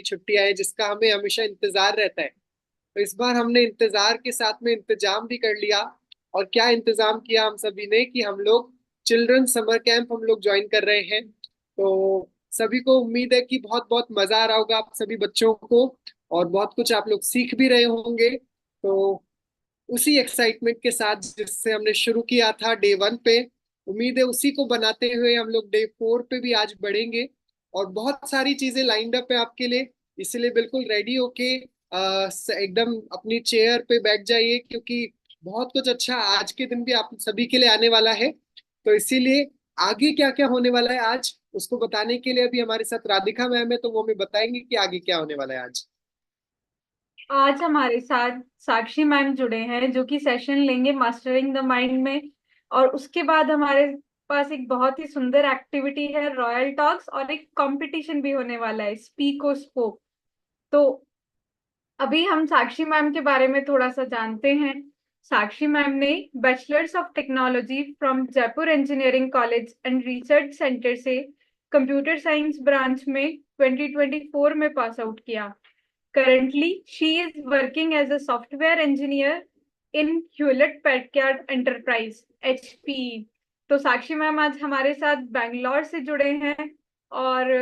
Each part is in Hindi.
छुट्टियां हैं जिसका हमें हमेशा इंतजार रहता है। तो इस बार हमने इंतजार के साथ में इंतजाम भी कर लिया। और क्या इंतजाम किया हम सभी ने कि हम लोग चिल्ड्रन समर कैंप हम लोग ज्वाइन कर रहे हैं। तो सभी को उम्मीद है कि बहुत बहुत मजा आ रहा होगा आप सभी बच्चों को। और बहुत कुछ आप लोग सीख भी रहे होंगे। तो उसी एक्साइटमेंट के साथ जिससे हमने शुरू किया था डे 1 पे, उम्मीद है उसी को बनाते हुए हम लोग डे 4 पे भी आज बढ़ेंगे। और बहुत सारी चीजें लाइंड अप है आपके लिए। इसलिए बिल्कुल रेडी होके एकदम अपनी चेयर पे बैठ जाइए, क्योंकि बहुत कुछ अच्छा आज के दिन भी आप सभी के लिए आने वाला है। तो इसीलिए आगे क्या क्या होने वाला है आज उसको बताने के लिए अभी हमारे साथ राधिका मैम है, तो वो हमें बताएंगे कि आगे क्या होने वाला है आज। आज हमारे साथ साक्षी मैम जुड़े हैं जो कि सेशन लेंगे मास्टरिंग द माइंड में। और उसके बाद हमारे पास एक बहुत ही सुंदर एक्टिविटी है, रॉयल टॉक्स, और एक कंपटीशन भी होने वाला है, स्पीक और स्पोक। तो अभी हम साक्षी मैम के बारे में थोड़ा सा जानते हैं। साक्षी मैम ने bachelors of technology from Jaipur engineering college and research centre से कंप्यूटर साइंस ब्रांच में 2024 में पास आउट किया। Currently, she is working as a software engineer in Hewlett Packard Enterprise, HPE। तो साक्षी मैम आज हमारे साथ बैंगलोर से जुड़े हैं। और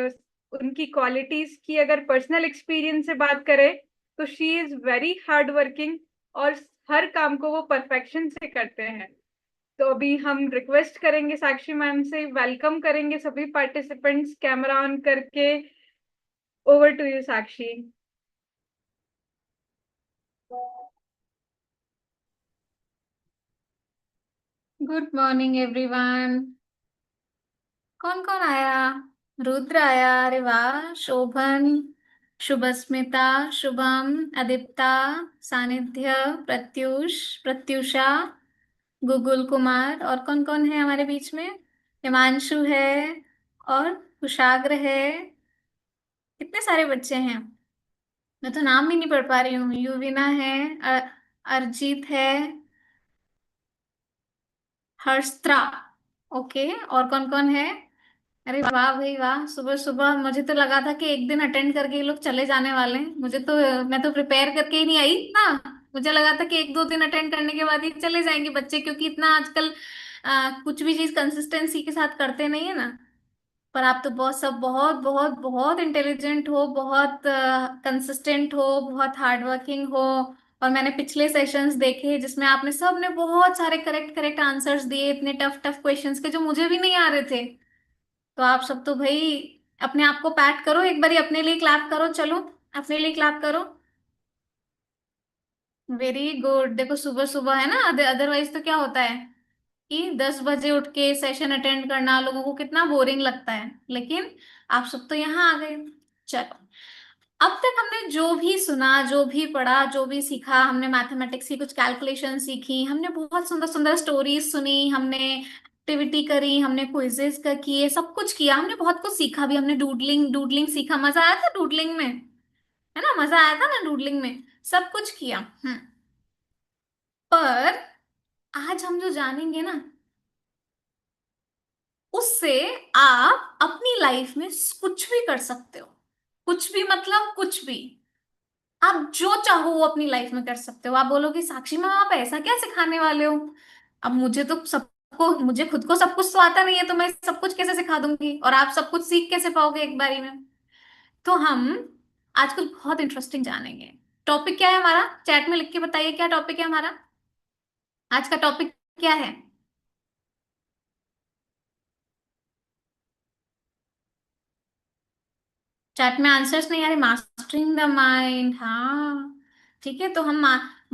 उनकी क्वालिटीज की अगर पर्सनल एक्सपीरियंस से बात करें तो she is very hard working, और हर काम को वो परफेक्शन से करते हैं। तो अभी हम रिक्वेस्ट करेंगे साक्षी मैम से, वेलकम करेंगे सभी पार्टिसिपेंट्स कैमरा ऑन करके। Over to you Sakshi. Good morning everyone. कौन कौन आया? रुद्र आया, अरे वाह। शोभन, शुभस्मिता, शुभम, अदिप्ता, सानिध्य, प्रत्युष, प्रत्युषा, गुगुल कुमार, और कौन कौन है हमारे बीच में? हिमांशु है और कुशाग्र है। कितने सारे बच्चे हैं, मैं तो नाम भी नहीं पढ़ पा रही हूँ। युविना है, अरजीत है, हर्षत्रा। ओके, और कौन कौन है? अरे वाह भाई वाह, सुबह सुबह मुझे तो लगा था कि एक दिन अटेंड करके ये लोग चले जाने वाले हैं। मुझे तो, मैं तो प्रिपेयर करके ही नहीं आई ना। मुझे लगा था कि एक दो दिन अटेंड करने के बाद ही चले जाएंगे बच्चे, क्योंकि इतना आजकल कुछ भी चीज कंसिस्टेंसी के साथ करते नहीं है ना। पर आप तो बहुत सब बहुत बहुत बहुत इंटेलिजेंट हो, बहुत कंसिस्टेंट हो, बहुत हार्ड वर्किंग हो। और मैंने पिछले सेशंस देखे जिसमें आपने सबने बहुत सारे करेक्ट करेक्ट आंसर्स दिए, इतने टफ टफ क्वेश्चंस के जो मुझे भी नहीं आ रहे थे। तो आप सब तो भाई अपने आप को पैट करो, एक बारी अपने लिए क्लैप करो, चलो अपने लिए क्लैप करो। Very good. देखो सुबह सुबह है ना, अदरवाइज तो क्या होता है कि 10 बजे उठ के सेशन अटेंड करना लोगों को कितना बोरिंग लगता है, लेकिन आप सब तो यहाँ आ गए। चलो, अब तक हमने जो भी सुना, जो भी पढ़ा, जो भी सीखा, हमने मैथमेटिक्स की कुछ कैलकुलेशन सीखी, हमने बहुत सुंदर सुंदर स्टोरीज सुनी, हमने एक्टिविटी करी, हमने क्विजेस का किए, सब कुछ किया, हमने बहुत कुछ सीखा भी। हमने डूडलिंग डूडलिंग सीखा, मजा आया था डूडलिंग में, है ना, मजा आया था ना डूडलिंग में। सब कुछ किया। पर आज हम जो जानेंगे ना, उससे आप अपनी लाइफ में कुछ भी कर सकते हो। कुछ भी मतलब कुछ भी, आप जो चाहो वो अपनी लाइफ में कर सकते हो। आप बोलोगे साक्षी मैम आप ऐसा क्या सिखाने वाले हो? अब मुझे तो सबको, मुझे खुद को सब कुछ तो आता नहीं है, तो मैं सब कुछ कैसे सिखा दूंगी, और आप सब कुछ सीख कैसे पाओगे एक बारी में? तो हम आजकल बहुत इंटरेस्टिंग जानेंगे। टॉपिक क्या है हमारा? चैट में लिख के बताइए क्या टॉपिक है हमारा। आज का टॉपिक क्या है? चैट में आंसर्स नहीं आ रहे। मास्टरिंग द माइंड, हाँ ठीक है। तो हम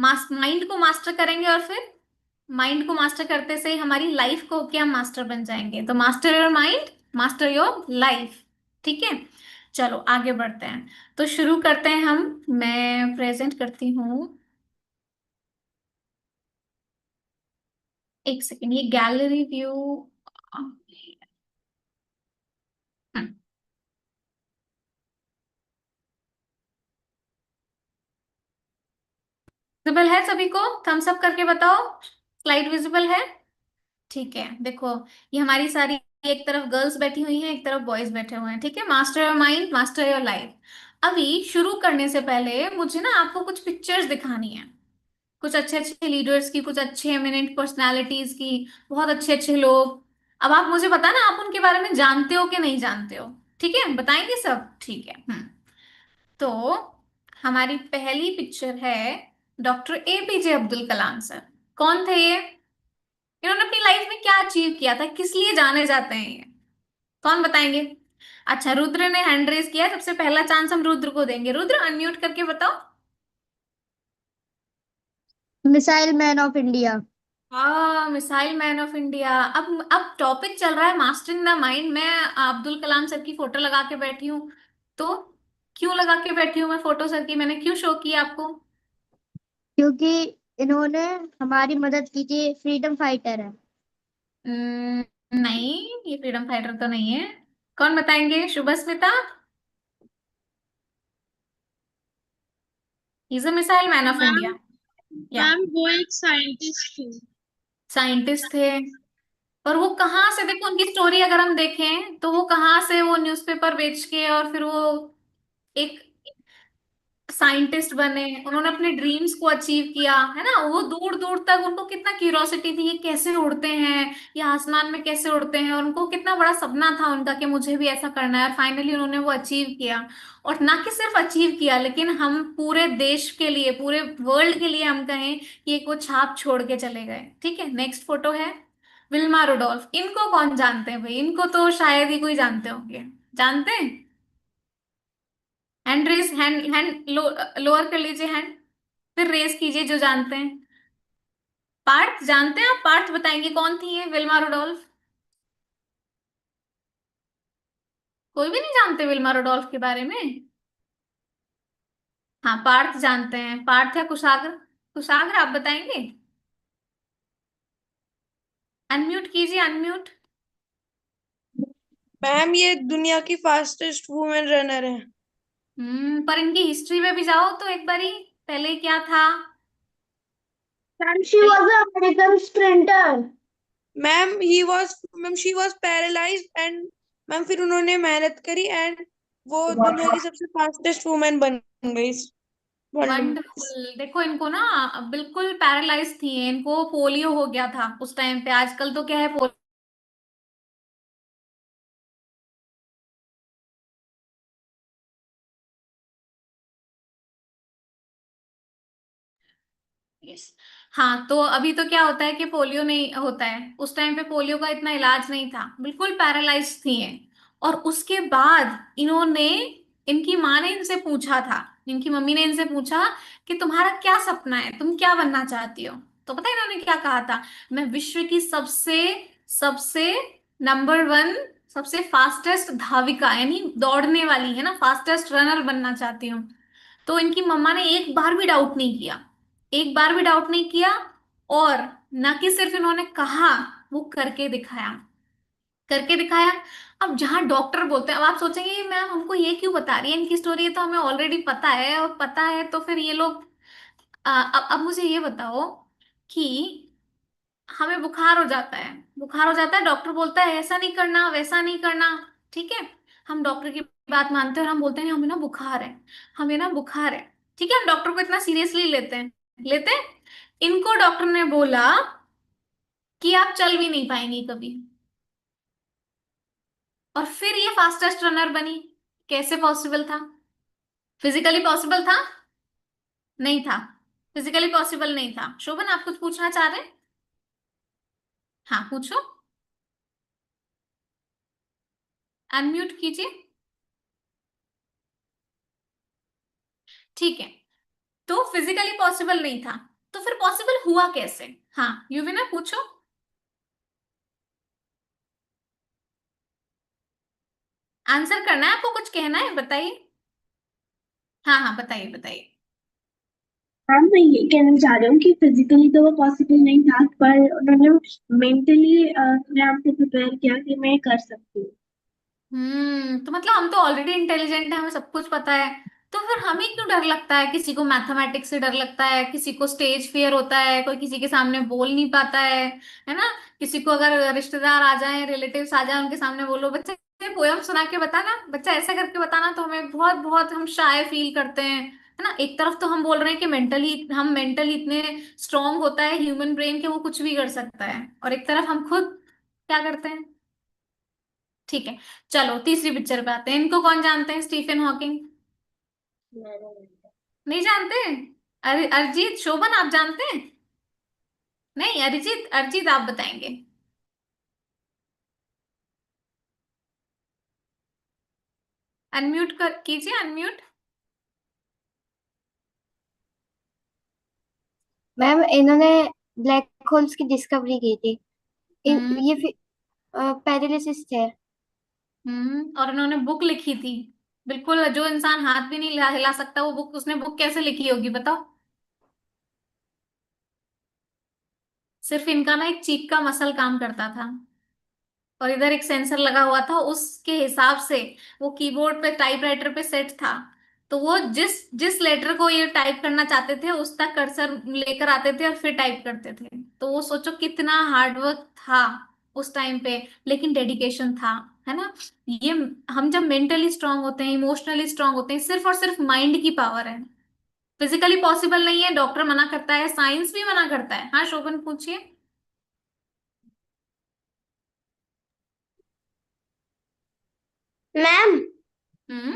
माइंड को मास्टर करेंगे, और फिर माइंड को मास्टर करते से ही हमारी लाइफ को क्या, हम मास्टर बन जाएंगे। तो master your mind, master your life. ठीक है, चलो आगे बढ़ते हैं। तो शुरू करते हैं हम। मैं प्रेजेंट करती हूँ, एक सेकेंड, ये गैलरी व्यू विजिबल है सभी को? थम्स अप करके बताओ, स्लाइड विजिबल है? ठीक है, देखो ये हमारी सारी, एक तरफ गर्ल्स बैठी हुई हैं, एक तरफ बॉयज बैठे हुए हैं। ठीक है, master your mind, master your life. अभी शुरू करने से पहले मुझे ना आपको कुछ पिक्चर्स दिखानी है, कुछ अच्छे अच्छे लीडर्स की, कुछ अच्छे एमिनेंट पर्सनालिटीज की, बहुत अच्छे अच्छे लोग। अब आप मुझे बताना आप उनके बारे में जानते हो कि नहीं जानते हो। ठीक है, बताएंगे सब? ठीक है। तो हमारी पहली पिक्चर है doctor APJ Abdul Kalam sir. कौन थे ये? इन्होंने अपनी लाइफ में क्या अचीव किया था, किस लिए जाने जाते हैं ये? कौन बताएंगे? अच्छा, रुद्र ने हैंड रेज किया, सबसे पहला चांस हम रुद्र को देंगे। रुद्र अनम्यूट करके बताओ। Missile man of India. हाँ, मिसाइल मैन ऑफ इंडिया। अब टॉपिक चल रहा है मास्टरिंग द माइंड। मैं अब्दुल कलाम सर की फोटो लगा के बैठी हूँ। तो क्यों लगा के बैठी हूँ मैं फोटो सर की? मैंने क्यों शो किया आपको? क्योंकि इन्होंने हमारी मदद की थी, फ्रीडम फाइटर है। हम्म, नहीं, ये फ्रीडम फाइटर तो नहीं है। कौन बताएंगे? Shubhsmita. Is a missile man of ma'am India. या मैम वो एक साइंटिस्ट थी। साइंटिस्ट थे। और वो कहाँ से, देखो उनकी स्टोरी अगर हम देखें तो वो कहाँ से, वो न्यूज़पेपर बेच के और फिर वो एक साइंटिस्ट बने। उन्होंने अपने ड्रीम्स को अचीव किया, है ना। वो दूर दूर तक उनको कितना क्यूरियोसिटी थी, ये कैसे उड़ते हैं, ये आसमान में कैसे उड़ते हैं, और उनको कितना बड़ा सपना था उनका कि मुझे भी ऐसा करना है। और फाइनली उन्होंने वो अचीव किया। और ना कि सिर्फ अचीव किया, लेकिन हम पूरे देश के लिए, पूरे वर्ल्ड के लिए हम कहें कि एक वो छाप छोड़ के चले गए। ठीक है, नेक्स्ट फोटो है विल्मा रुडोल्फ। इनको कौन जानते हैं भाई? इनको तो शायद ही कोई जानते होंगे। जानते हैं? हैंड रेस, हैंड लोअर कर लीजिए हैंड, फिर रेस कीजिए जो जानते हैं। पार्थ जानते हैं आप? पार्थ बताएंगे कौन थी ये विल्मा रुडोल्फ? कोई भी नहीं जानते विल्मा रुडोल्फ के बारे में? हाँ, पार्थ जानते हैं। पार्थ या कुशाग्र? कुशाग्र आप बताएंगे? अनम्यूट कीजिए, अनम्यूट। मैम ये दुनिया की फास्टेस्ट वुमेन रनर है। पर इनकी हिस्ट्री में भी जाओ तो एक बारी, पहले क्या था? Ma'am she was a American sprinter. Ma'am she was paralysed and ma'am फिर उन्होंने मेहनत करी एंड वो दुनिया की सबसे फास्टेस्ट वुमेन बन गई इस वर्ल्ड में। वंडरफुल। देखो इनको ना बिल्कुल पैरालाइज थी, इनको पोलियो हो गया था उस टाइम पे। आजकल तो क्या है, यस। हाँ, तो अभी तो क्या होता है कि पोलियो नहीं होता है। उस टाइम पे पोलियो का इतना इलाज नहीं था, बिल्कुल पैरालाइज थी ये। और उसके बाद इन्होंने, इनकी माँ ने इनसे पूछा था, इनकी मम्मी ने इनसे पूछा कि तुम्हारा क्या सपना है, तुम क्या बनना चाहती हो? तो पता है इन्होंने क्या कहा था? मैं विश्व की सबसे सबसे नंबर वन, सबसे फास्टेस्ट धाविका, यानी दौड़ने वाली, है ना, फास्टेस्ट रनर बनना चाहती हूँ। तो इनकी मम्मा ने एक बार भी डाउट नहीं किया, एक बार भी डाउट नहीं किया। और न कि सिर्फ इन्होंने कहा, वो करके दिखाया, करके दिखाया। अब जहां डॉक्टर बोलते हैं, अब आप सोचेंगे मैम हमको ये क्यों बता रही है, इनकी स्टोरी है तो हमें ऑलरेडी पता है, और पता है तो फिर ये लोग अब मुझे ये बताओ कि हमें बुखार हो जाता है, बुखार हो जाता है, डॉक्टर बोलता है ऐसा नहीं करना, वैसा नहीं करना। ठीक है, हम डॉक्टर की बात मानते हैं और हम बोलते हैं हमें ना बुखार है, हमें ना बुखार है। ठीक है, हम डॉक्टर को इतना सीरियसली लेते हैं, लेते हैं। इनको डॉक्टर ने बोला कि आप चल भी नहीं पाएंगी कभी। और फिर ये फास्टेस्ट रनर बनी। कैसे पॉसिबल था? फिजिकली पॉसिबल था? नहीं था, फिजिकली पॉसिबल नहीं था। शोभन आप कुछ पूछना चाह रहे हैं? हाँ पूछो, अनम्यूट कीजिए। ठीक है, तो फिजिकली पॉसिबल नहीं था, तो फिर पॉसिबल हुआ कैसे? हाँ युविना पूछो। आंसर करना है आपको, कुछ कहना है, बताइए। हाँ हाँ, बताइए बताइए। मैम मैं ये कहना चाह रही हूँ कि फिजिकली तो वो पॉसिबल नहीं था, पर उन्होंने मेंटली अपने आप को प्रिपेयर किया कि मैं कर सकती हूँ। तो मतलब हम तो ऑलरेडी इंटेलिजेंट है, हमें सब कुछ पता है। तो फिर हमें क्यों डर लगता है? किसी को मैथमेटिक्स से डर लगता है, किसी को स्टेज फियर होता है, कोई किसी के सामने बोल नहीं पाता है ना। किसी को अगर रिश्तेदार आ जाए, रिलेटिव्स आ जाए, उनके सामने बोलो, बच्चे से पोयम सुना के बताना, बच्चा ऐसा करके बताना, तो हमें बहुत बहुत हम शाय फील करते हैं, है ना। एक तरफ तो हम बोल रहे हैं कि मेंटली इतने स्ट्रांग होता है ह्यूमन ब्रेन कि वो कुछ भी कर सकता है, और एक तरफ हम खुद क्या करते हैं। ठीक है, चलो तीसरी पिक्चर पे आते हैं। इनको कौन जानते हैं, स्टीफन हॉकिंग? नहीं जानते? अरे अरिजीत, शोभन, आप जानते हैं? नहीं, अरिजीत, अरिजीत आप बताएंगे। अनम्यूट कर कीजिए, अनम्यूट। मैम इन्होंने ब्लैक होल्स की डिस्कवरी की थी। हम्म। ये पैरालिसिस थे। और उन्होंने बुक लिखी थी। बिल्कुल, जो इंसान हाथ भी नहीं हिला हिला सकता, वो बुक, उसने बुक कैसे लिखी होगी बताओ। सिर्फ इनका ना एक चीक का मसल काम करता था, और इधर एक सेंसर लगा हुआ था, उसके हिसाब से वो कीबोर्ड पे, टाइपराइटर पे सेट था। तो वो जिस जिस लेटर को ये टाइप करना चाहते थे उस तक कर्सर लेकर आते थे और फिर टाइप करते थे। तो वो सोचो कितना हार्डवर्क था उस टाइम पे, लेकिन डेडिकेशन था, है ना। ये, हम जब मेंटली स्ट्रांग होते हैं, इमोशनली स्ट्रांग होते हैं, सिर्फ और सिर्फ माइंड की पावर है। फिजिकली पॉसिबल नहीं है, डॉक्टर मना करता है, साइंस भी मना करता है। हाँ शोभन, पूछिए। मैम हम्म।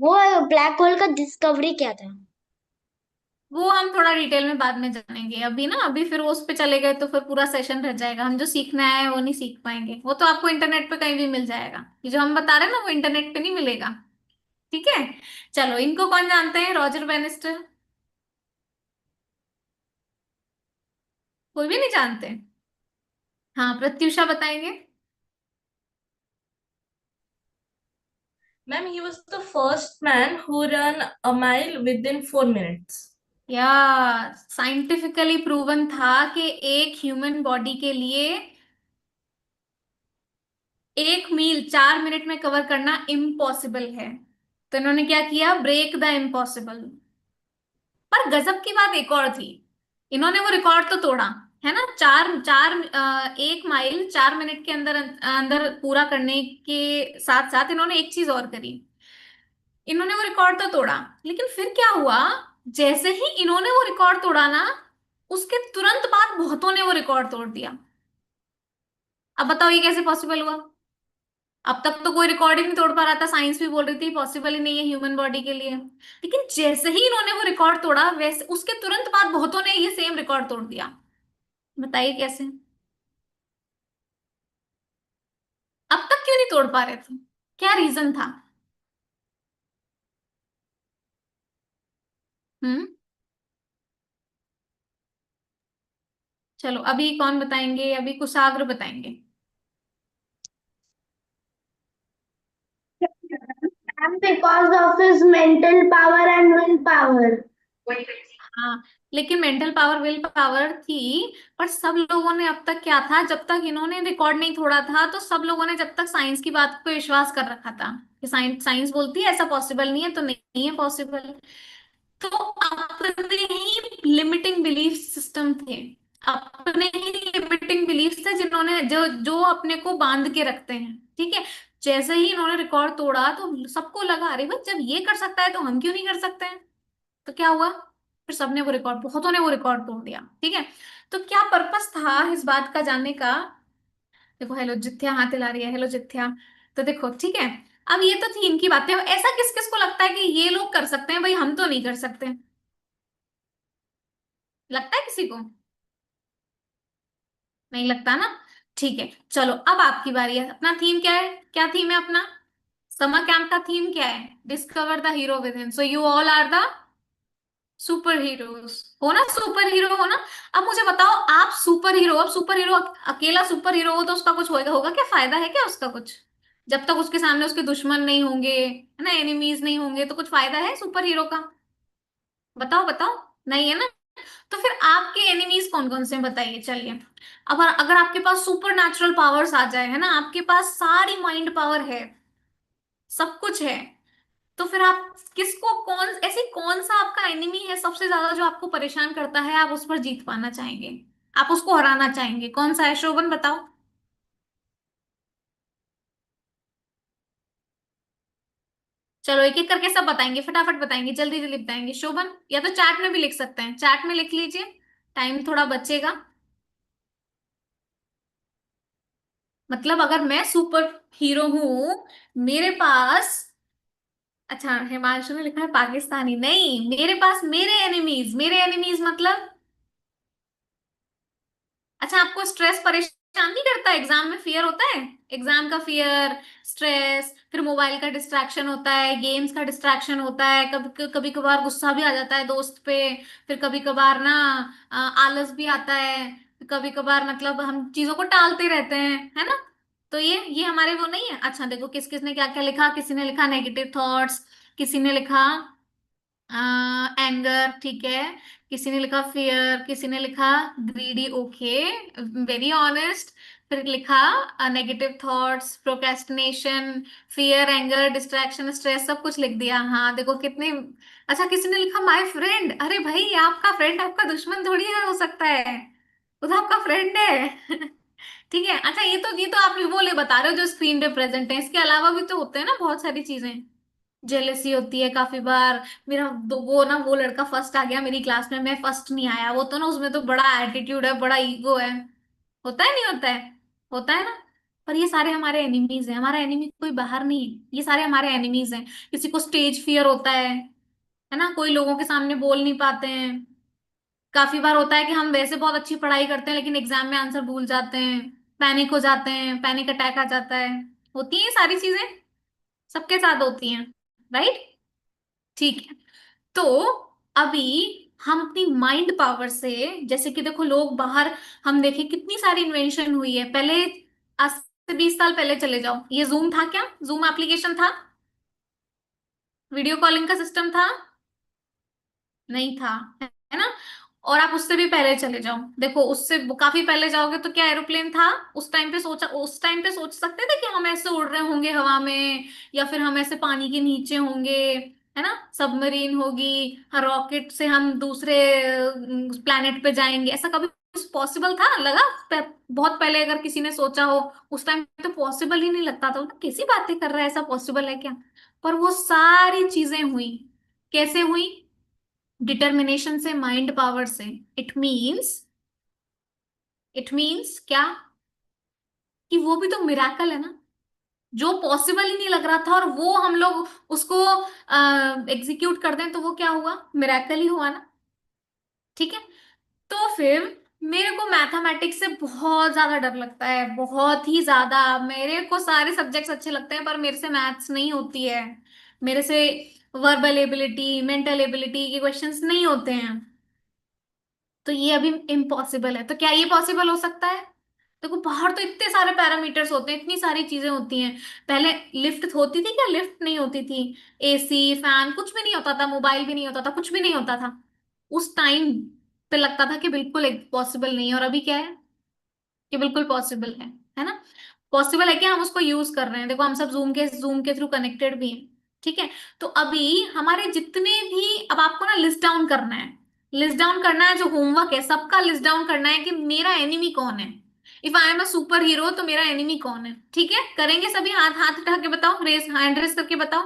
वो ब्लैक होल का डिस्कवरी क्या था? वो हम थोड़ा डिटेल में बाद में जानेंगे, अभी ना, अभी फिर वो उस पे चले गए तो फिर पूरा सेशन रह जाएगा, हम जो सीखना है वो नहीं सीख पाएंगे। वो तो आपको इंटरनेट पे कहीं भी मिल जाएगा, ये जो हम बता रहे हैं ना वो इंटरनेट पे नहीं मिलेगा। ठीक है, चलो इनको कौन जानते हैं, रॉजर बैनिस्टर? कोई भी नहीं जानते? हाँ, प्रत्युषा बताएंगे। Ma'am, he was the first man who ran a mile within 4 minutes. या, साइंटिफिकली प्रूवन था कि एक ह्यूमन बॉडी के लिए 1 मील 4 मिनट में कवर करना इम्पॉसिबल है। तो इन्होंने क्या किया, ब्रेक द इम्पॉसिबल। पर गजब की बात एक और थी, इन्होंने वो रिकॉर्ड तो तोड़ा, है ना। 1 माइल 4 मिनट के अंदर अंदर पूरा करने के साथ साथ इन्होंने एक चीज और करी, इन्होंने वो रिकॉर्ड तो तोड़ा, लेकिन फिर क्या हुआ, जैसे ही इन्होंने वो रिकॉर्ड तोड़ा ना, उसके तुरंत बाद बहुतों ने वो रिकॉर्ड तोड़ दिया। अब बताओ ये कैसे पॉसिबल हुआ। अब तक तो कोई रिकॉर्ड ही नहीं तोड़ पा रहा था, साइंस भी बोल रही थी पॉसिबल ही नहीं है ह्यूमन बॉडी के लिए, लेकिन जैसे ही इन्होंने वो रिकॉर्ड तोड़ा, वैसे उसके तुरंत बाद बहुतों ने ये सेम रिकॉर्ड तोड़ दिया। बताइए कैसे। अब तक क्यों नहीं तोड़ पा रहे थे, क्या रीजन था? हम्म। चलो अभी कौन बताएंगे, अभी कुशाग्र बताएंगे। And because of his mental power and willpower. हाँ, लेकिन मेंटल पावर, विल पावर थी, पर सब लोगों ने अब तक क्या था, जब तक इन्होंने रिकॉर्ड नहीं तोड़ा था, तो सब लोगों ने जब तक साइंस की बात पे विश्वास कर रखा था कि साइंस साइंस बोलती है ऐसा पॉसिबल नहीं है, तो नहीं है पॉसिबल। तो अपने ही लिमिटिंग बिलीफ सिस्टम थे, अपने ही लिमिटिंग बिलीफ थे, जिन्होंने जो जो अपने को बांध के रखते हैं। ठीक है, जैसे ही इन्होंने रिकॉर्ड तोड़ा तो सबको लगा, अरे भाई जब ये कर सकता है तो हम क्यों नहीं कर सकते हैं। तो क्या हुआ, फिर सबने वो रिकॉर्ड, बहुतों ने वो रिकॉर्ड तोड़ दिया। ठीक है, तो क्या पर्पस था इस बात का जानने का। देखो, हेलो जित्या हाथ हिला रही है, हेलो जित्या। तो देखो, ठीक है, अब ये तो थी इनकी बातें, ऐसा किस किस को लगता है कि ये लोग कर सकते हैं, भाई हम तो नहीं कर सकते, लगता है किसी को? नहीं लगता ना। ठीक है, चलो अब आपकी बारी है। अपना थीम क्या है, क्या थीम है अपना? समर कैंप का थीम क्या है, discover the hero within, so you all are the super heroes, हो ना, सुपर हीरो हो ना। अब मुझे बताओ, आप सुपर हीरो, अब सुपर हीरो अकेला सुपर हीरो हो तो उसका कुछ होगा, होगा क्या, फायदा है क्या उसका कुछ? जब तक उसके सामने उसके दुश्मन नहीं होंगे, है ना, एनिमीज नहीं होंगे, तो कुछ फायदा है सुपर हीरो का? बताओ बताओ, नहीं है ना। तो फिर आपके एनिमीज कौन कौन से हैं? बताइए, चलिए। अब अगर आपके पास सुपर नेचुरल पावर्स आ जाए, है ना, आपके पास सारी माइंड पावर है, सब कुछ है, तो फिर आप किसको, कौन ऐसी कौन सा आपका एनिमी है सबसे ज्यादा जो आपको परेशान करता है, आप उस पर जीत पाना चाहेंगे, आप उसको हराना चाहेंगे, कौन सा है, शोभन बताओ। चलो एक एक करके सब बताएंगे, फटाफट बताएंगे, जल्दी जल्दी बताएंगे। शोभन या तो चैट में भी लिख सकते हैं, चैट में लिख लीजिए, टाइम थोड़ा बचेगा। मतलब अगर मैं सुपर हीरो हूं, मेरे पास, अच्छा हिमांशु ने लिखा है पाकिस्तानी, नहीं, मेरे पास मेरे एनिमीज, मेरे एनिमीज मतलब, अच्छा आपको स्ट्रेस परेशान नहीं करता? एग्जाम में फियर होता है, एग्जाम का फियर, स्ट्रेस, फिर मोबाइल का डिस्ट्रैक्शन होता है, गेम्स का डिस्ट्रैक्शन होता है, कभी कभी कभार गुस्सा भी आ जाता है दोस्त पे, फिर कभी कभार ना आलस भी आता है, कभी कभार मतलब हम चीजों को टालते रहते हैं, है ना? तो ये हमारे वो नहीं है। अच्छा देखो किस किस ने क्या क्या लिखा, किसी ने लिखा नेगेटिव थॉट्स, किसी ने लिखा एंगर, ठीक है, किसी ने लिखा फियर, किसी ने लिखा ग्रीडी, ओके, वेरी ऑनेस्ट, फिर लिखा negative thoughts, procrastination, fear, anger, distraction, stress, सब कुछ लिख दिया। हाँ देखो कितने, अच्छा किसी ने लिखा माय फ्रेंड, अरे भाई आपका फ्रेंड आपका दुश्मन थोड़ी है, हो सकता है वो तो आपका फ्रेंड है। ठीक है, अच्छा ये तो आप वो ले बता रहे हो जो स्क्रीन पे प्रेजेंट है, इसके अलावा भी तो होते हैं ना बहुत सारी चीजें। जेलेसी होती है काफी बार, मेरा वो ना वो लड़का फर्स्ट आ गया मेरी क्लास में, मैं फर्स्ट नहीं आया, वो तो ना उसमें तो बड़ा एटीट्यूड है, बड़ा ईगो है, होता है नहीं होता है? होता है ना? पर ये सारे हमारे एनिमीज हैं, हमारा एनिमी कोई बाहर नहीं है, ये सारे हमारे एनिमीज हैं। किसी को स्टेज फियर होता है ना, कोई लोगों के सामने बोल नहीं पाते हैं, काफी बार होता है कि हम वैसे बहुत अच्छी पढ़ाई करते हैं लेकिन एग्जाम में आंसर भूल जाते हैं, पैनिक हो जाते हैं, पैनिक अटैक आ जाता है, होती है ये सारी चीजें, सबके साथ होती हैं, राइट? ठीक है, तो अभी हम अपनी माइंड पावर से, जैसे कि देखो लोग बाहर, हम देखें कितनी सारी इन्वेंशन हुई है पहले, आज से 20 साल पहले चले जाओ, ये जूम था क्या? जूम एप्लीकेशन था? वीडियो कॉलिंग का सिस्टम था? नहीं था, है ना? और आप उससे भी पहले चले जाओ, देखो उससे काफी पहले जाओगे तो क्या एरोप्लेन था? उस टाइम पे सोच सकते थे कि हम ऐसे उड़ रहे होंगे हवा में, या फिर हम ऐसे पानी के नीचे होंगे, है ना? सबमरीन होगी, रॉकेट से हम दूसरे प्लेनेट पे जाएंगे, ऐसा कभी पॉसिबल था? लगा बहुत पहले अगर किसी ने सोचा हो, उस टाइम तो पॉसिबल ही नहीं लगता था, तो कैसी बातें कर रहा है, ऐसा पॉसिबल है क्या? पर वो सारी चीजें हुई, कैसे हुई? डिटर्मिनेशन से, माइंड पावर से। इट मीन्स, इट मीन्स क्या? कि वो भी तो मिराकल है ना, जो पॉसिबल ही नहीं लग रहा था और वो हम लोग उसको एग्जीक्यूट कर दें तो वो क्या हुआ? मिराकल ही हुआ ना। ठीक है, तो फिर मेरे को मैथमेटिक्स से बहुत ज्यादा डर लगता है, बहुत ही ज्यादा। मेरे को सारे सब्जेक्ट्स अच्छे लगते हैं पर मेरे से मैथ्स नहीं होती है, मेरे से वर्बल एबिलिटी, मेंटल एबिलिटी के क्वेश्चंस नहीं होते हैं, तो ये अभी इम्पॉसिबल है। तो क्या ये पॉसिबल हो सकता है? देखो बाहर तो इतने सारे पैरामीटर्स होते हैं, इतनी सारी चीजें होती हैं। पहले लिफ्ट होती थी क्या? लिफ्ट नहीं होती थी, एसी फैन कुछ भी नहीं होता था, मोबाइल भी नहीं होता था, कुछ भी नहीं होता था। उस टाइम पे लगता था कि बिल्कुल पॉसिबल नहीं है, और अभी क्या है कि बिल्कुल पॉसिबल है ना? पॉसिबल है कि हम उसको यूज कर रहे हैं, देखो हम सब जूम के थ्रू कनेक्टेड भी हैं। ठीक है, तो अभी हमारे जितने भी, अब आपको ना लिस्ट डाउन करना है, लिस्ट डाउन करना है, जो होमवर्क है सबका लिस्ट डाउन करना है कि मेरा एनिमी कौन है। If I am a super hero तो मेरा एनिमी कौन है? ठीक है, करेंगे सभी? हाथ हाथ उठा के बताओ, रेस हैंड रेस करके बताओ।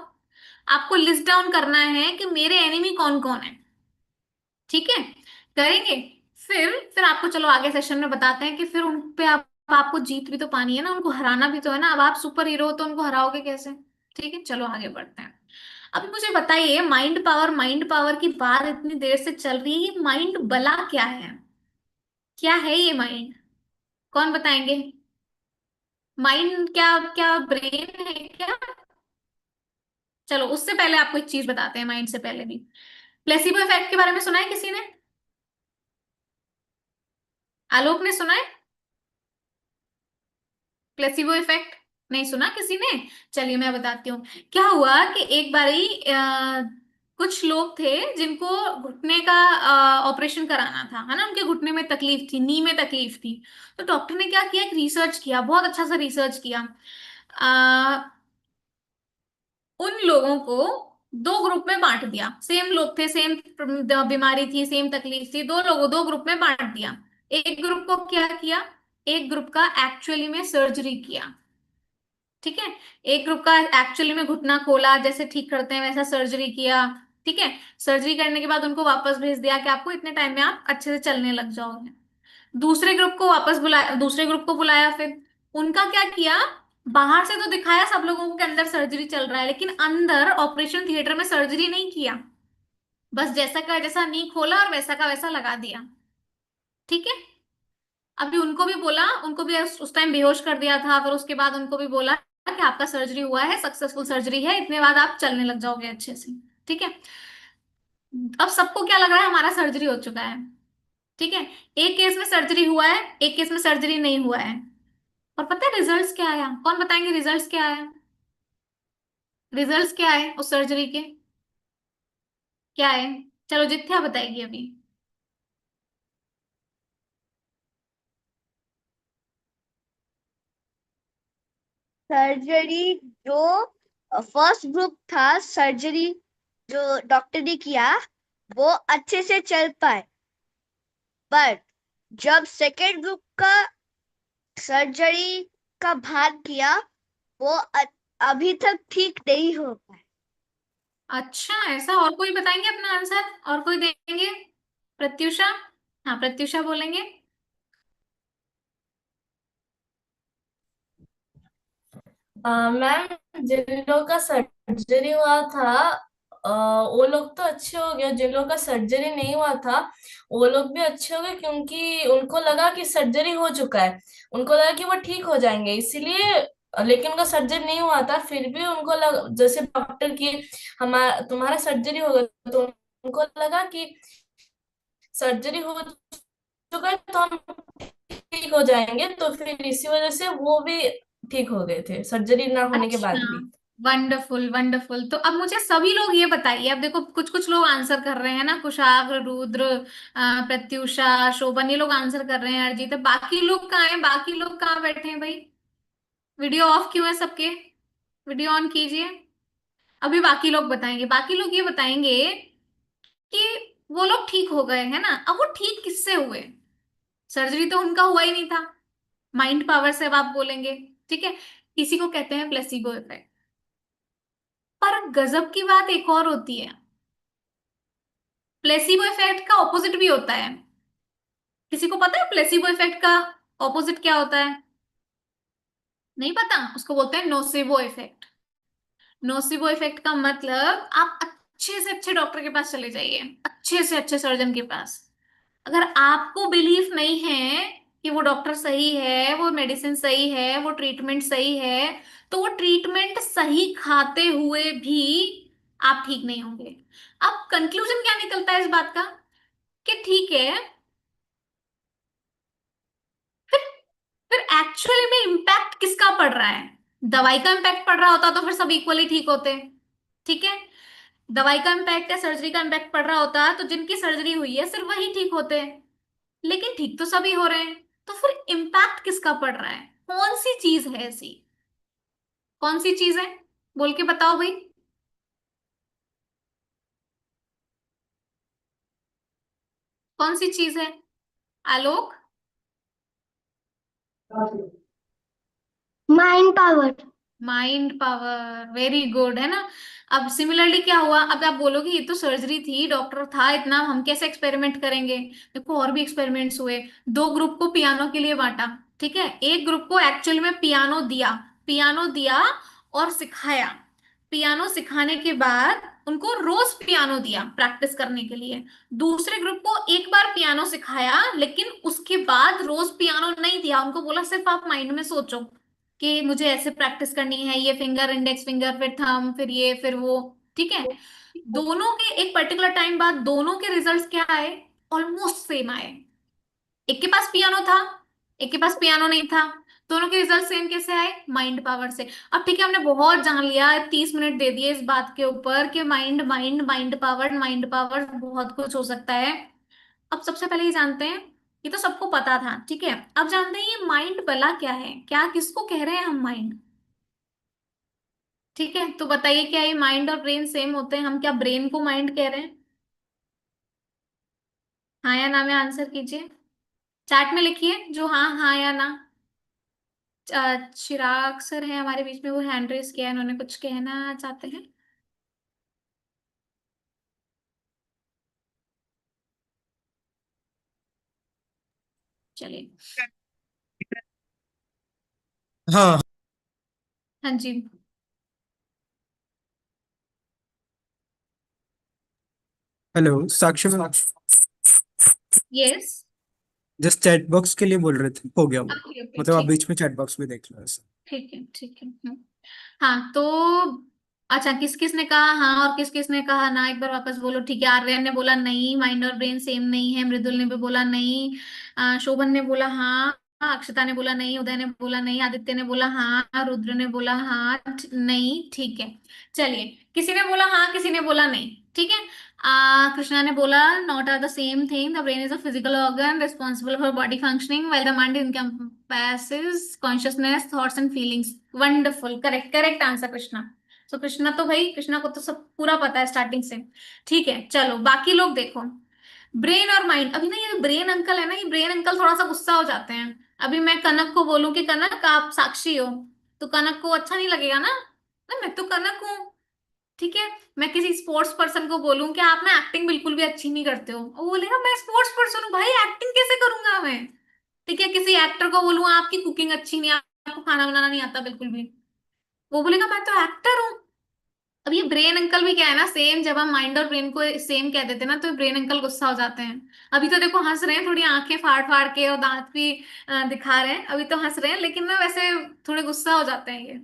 आपको लिस्ट डाउन करना है कि मेरे एनिमी कौन कौन है, ठीक है? करेंगे? फिर आपको चलो आगे सेशन में बताते हैं कि फिर उन पे आपको जीत भी तो पानी है ना, उनको हराना भी तो है ना, अब आप सुपर हीरो हो तो उनको हराओगे कैसे? ठीक है, चलो आगे बढ़ते हैं। अभी मुझे बताइए, माइंड पावर की बात इतनी देर से चल रही है, माइंड भला क्या है? क्या है ये माइंड? कौन बताएंगे? माइंड क्या, क्या ब्रेन है क्या? चलो उससे पहले आपको एक चीज बताते हैं, माइंड से पहले भी, प्लेसिबो इफेक्ट के बारे में सुना है किसी ने? आलोक ने सुना है? प्लेसिबो इफेक्ट नहीं सुना किसी ने? चलिए मैं बताती हूँ। क्या हुआ कि एक बारी कुछ लोग थे जिनको घुटने का ऑपरेशन कराना था, है ना, उनके घुटने में तकलीफ थी, नी में तकलीफ थी। तो डॉक्टर ने क्या किया, एक रिसर्च किया, बहुत अच्छा सा रिसर्च किया। अ, उन लोगों को दो ग्रुप में बांट दिया, सेम लोग थे, सेम बीमारी थी, सेम तकलीफ थी, दो लोगों दो ग्रुप में बांट दिया। एक ग्रुप को क्या किया, एक ग्रुप का एक्चुअली में सर्जरी किया, ठीक है। एक ग्रुप का एक्चुअली में घुटना खोला, जैसे ठीक करते हैं वैसा सर्जरी किया। ठीक है। सर्जरी करने के बाद उनको वापस भेज दिया कि आपको इतने टाइम में आप अच्छे से चलने लग जाओगे। दूसरे ग्रुप को बुलाया फिर। उनका क्या किया, बाहर से तो दिखाया सब लोगों को कि अंदर सर्जरी चल रहा है, लेकिन अंदर ऑपरेशन थिएटर में सर्जरी नहीं किया। बस जैसा का जैसा नी खोला और वैसा का वैसा लगा दिया। ठीक है। अभी उनको भी बोला, उनको भी उस टाइम बेहोश कर दिया था, फिर उसके बाद उनको भी बोला कि आपका सर्जरी हुआ है, सक्सेसफुल सर्जरी है, इतने बाद आप चलने लग जाओगे अच्छे से। ठीक है। अब सबको क्या लग रहा है, हमारा सर्जरी हो चुका है। ठीक है। एक केस में सर्जरी हुआ है, एक केस में सर्जरी नहीं हुआ है। और पता है रिजल्ट्स क्या आया? कौन बताएंगे रिजल्ट्स क्या आया? रिजल्ट्स क्या आए उस सर्जरी के? क्या है? चलो जित्या बताएगी अभी। सर्जरी जो फर्स्ट ग्रुप था, सर्जरी जो डॉक्टर ने किया वो अच्छे से चल पाए, पर जब सेकेंड ग्रुप का सर्जरी का भाग किया वो अभी तक ठीक नहीं हो पाए। अच्छा ऐसा, और कोई बताएंगे अपना आंसर? और कोई देंगे? प्रत्युषा। हाँ प्रत्युषा बोलेंगे। मैम, जिन लोगों का सर्जरी हुआ था, वो लोग तो अच्छे हो गए। जिन लोगों का सर्जरी नहीं हुआ था वो लोग भी अच्छे हो गए, क्योंकि उनको लगा कि सर्जरी हो चुका है, उनको लगा कि वो ठीक हो जाएंगे, इसीलिए। लेकिन उनका सर्जरी नहीं हुआ था, फिर भी उनको जैसे डॉक्टर की हमारा तुम्हारा सर्जरी होगा, तो उनको लगा कि सर्जरी हो चुका है तो हम ठीक हो जाएंगे, तो फिर इसी वजह से वो भी ठीक हो गए थे सर्जरी ना होने के अच्छा। बाद भी। Wonderful wonderful. तो अब मुझे सभी लोग ये बताइए, अब देखो कुछ कुछ लोग आंसर कर रहे हैं ना, कुशाग्र, रुद्र, प्रत्युषा, शोभन, ये लोग आंसर कर रहे हैं। अर्जित, बाकी लोग कहाँ हैं? बाकी लोग कहाँ बैठे हैं भाई? वीडियो ऑफ क्यों है सबके? वीडियो ऑन कीजिए। अभी बाकी लोग बताएंगे, बाकी लोग ये बताएंगे कि वो लोग ठीक हो गए है ना। अब वो ठीक किससे हुए? सर्जरी तो उनका हुआ ही नहीं था। माइंड पावर से अब आप बोलेंगे। ठीक है। इसी को कहते हैं प्लेसिबो इफेक्ट। पर गजब की बात एक और होती है, प्लेसिबो इफेक्ट का ऑपोजिट भी होता है। किसी को पता है प्लेसिबो इफेक्ट का ऑपोजिट क्या होता है? नहीं पता? उसको बोलते हैं नोसेबो इफेक्ट। नोसेबो इफेक्ट का मतलब आप अच्छे से अच्छे डॉक्टर के पास चले जाइए, अच्छे से अच्छे सर्जन के पास। अगर आपको बिलीफ नहीं है कि वो डॉक्टर सही है, वो मेडिसिन सही है, वो ट्रीटमेंट सही है, तो वो ट्रीटमेंट सही खाते हुए भी आप ठीक नहीं होंगे। अब कंक्लूजन क्या निकलता है इस बात का? कि ठीक है, फिर फिर एक्चुअली में इम्पैक्ट किसका पड़ रहा है? दवाई का इम्पैक्ट पड़ रहा होता तो फिर सब इक्वली ठीक होते। ठीक है। दवाई का इम्पैक्ट या सर्जरी का इम्पैक्ट पड़ रहा होता तो जिनकी सर्जरी हुई है सिर्फ वही ठीक होते। लेकिन ठीक तो सभी हो रहे हैं, तो फिर इम्पैक्ट किसका पड़ रहा है? कौन सी चीज है ऐसी? कौन सी चीज है? बोल के बताओ भाई। कौन सी चीज है? Alok. Mind power. Mind power, very good, है ना। अब सिमिलरली क्या हुआ, अब आप बोलोगे ये तो सर्जरी थी, डॉक्टर था इतना, हम कैसे एक्सपेरिमेंट करेंगे? देखो और भी एक्सपेरिमेंट्स हुए। दो ग्रुप को पियानो के लिए बांटा। ठीक है। एक ग्रुप को एक्चुअल में पियानो दिया, पियानो दिया और सिखाया। पियानो सिखाने के बाद उनको रोज पियानो दिया प्रैक्टिस करने के लिए। दूसरे ग्रुप को एक बार पियानो सिखाया, लेकिन उसके बाद रोज पियानो नहीं दिया, उनको बोला सिर्फ आप माइंड में सोचो कि मुझे ऐसे प्रैक्टिस करनी है, ये फिंगर, इंडेक्स फिंगर, फिर थंब, फिर ये, फिर वो। ठीक है। दोनों के एक पर्टिकुलर टाइम बाद दोनों के रिजल्ट्स क्या आए? ऑलमोस्ट सेम आए। एक के पास पियानो था, एक के पास पियानो नहीं था। दोनों के रिजल्ट सेम कैसे आए? माइंड पावर से। अब ठीक है, हमने बहुत जान लिया, 30 मिनट दे दिए इस बात के ऊपर कि माइंड माइंड माइंड पावर बहुत कुछ हो सकता है। अब सबसे पहले ये जानते हैं, ये तो सबको पता था, ठीक है। अब जानते हैं ये माइंड भला क्या है, क्या किसको कह रहे हैं हम माइंड? ठीक है, तो बताइए क्या ये माइंड और ब्रेन सेम होते हैं? हम क्या ब्रेन को माइंड कह रहे हैं? हाँ या ना में आंसर कीजिए। चैट में लिखिए जो हाँ हाँ या ना। चिराग सर है हमारे बीच में, वो हैंड रेस किया है, उन्होंने कुछ कहना चाहते हैं। चलिए। हाँ। हाँ जी। Hello Sakshi ma'am, yes. Just chat box के लिए बोल रहे थे, हो गया वो। ओके ओके मतलब आप ठीक। बीच में चैट बॉक्स में देख लो ऐसा। ठीक है ठीक है। हाँ तो अच्छा, किस किस ने कहा हाँ और किस किस ने कहा ना, एक बार वापस बोलो। ठीक है, आर्यन ने बोला नहीं, माइंड और ब्रेन सेम नहीं है। मृदुल ने भी बोला नहीं। शोभन ने बोला हाँ। अक्षता ने बोला नहीं। उदय ने बोला नहीं। आदित्य ने बोला हाँ। रुद्र ने बोला हाँ। नहीं, ठीक है। चलिए, किसी ने बोला हाँ, किसी ने बोला नहीं। ठीक है। कृष्णा ने बोला not are the same thing, the brain is a physical organ responsible for body functioning while the mind encompasses consciousness, thoughts and feelings. Wonderful, correct correct answer Krishna. तो कृष्णा तो भाई, कृष्णा को तो सब पूरा पता है स्टार्टिंग से। ठीक है, चलो बाकी लोग देखो। ब्रेन और माइंड, अभी ना ये ब्रेन अंकल है ना, ये ब्रेन अंकल थोड़ा सा गुस्सा हो जाते हैं। अभी मैं कनक को बोलूं कि कनक आप साक्षी हो, तो कनक को अच्छा नहीं लगेगा ना, ना मैं तो कनक हूँ। ठीक है। मैं किसी स्पोर्ट्स पर्सन को बोलूं कि आप ना एक्टिंग बिल्कुल भी अच्छी नहीं करते हो, वो बोलेगा मैं स्पोर्ट्स पर्सन हूँ भाई, एक्टिंग कैसे करूंगा मैं। ठीक है। किसी एक्टर को बोलूं आपकी कुकिंग अच्छी नहीं, आपको खाना बनाना नहीं आता बिल्कुल भी, वो बोलेगा मैं तो एक्टर हूँ। अब ये ब्रेन अंकल भी क्या है ना, सेम जब हम माइंड और ब्रेन को सेम कह देते हैं ना, तो ब्रेन अंकल गुस्सा हो जाते हैं। अभी तो देखो हंस रहे हैं, थोड़ी आंखें फाड़ फाड़ के और दांत भी दिखा रहे हैं, अभी तो हंस रहे हैं, लेकिन ना वैसे थोड़े गुस्सा हो जाते हैं ये।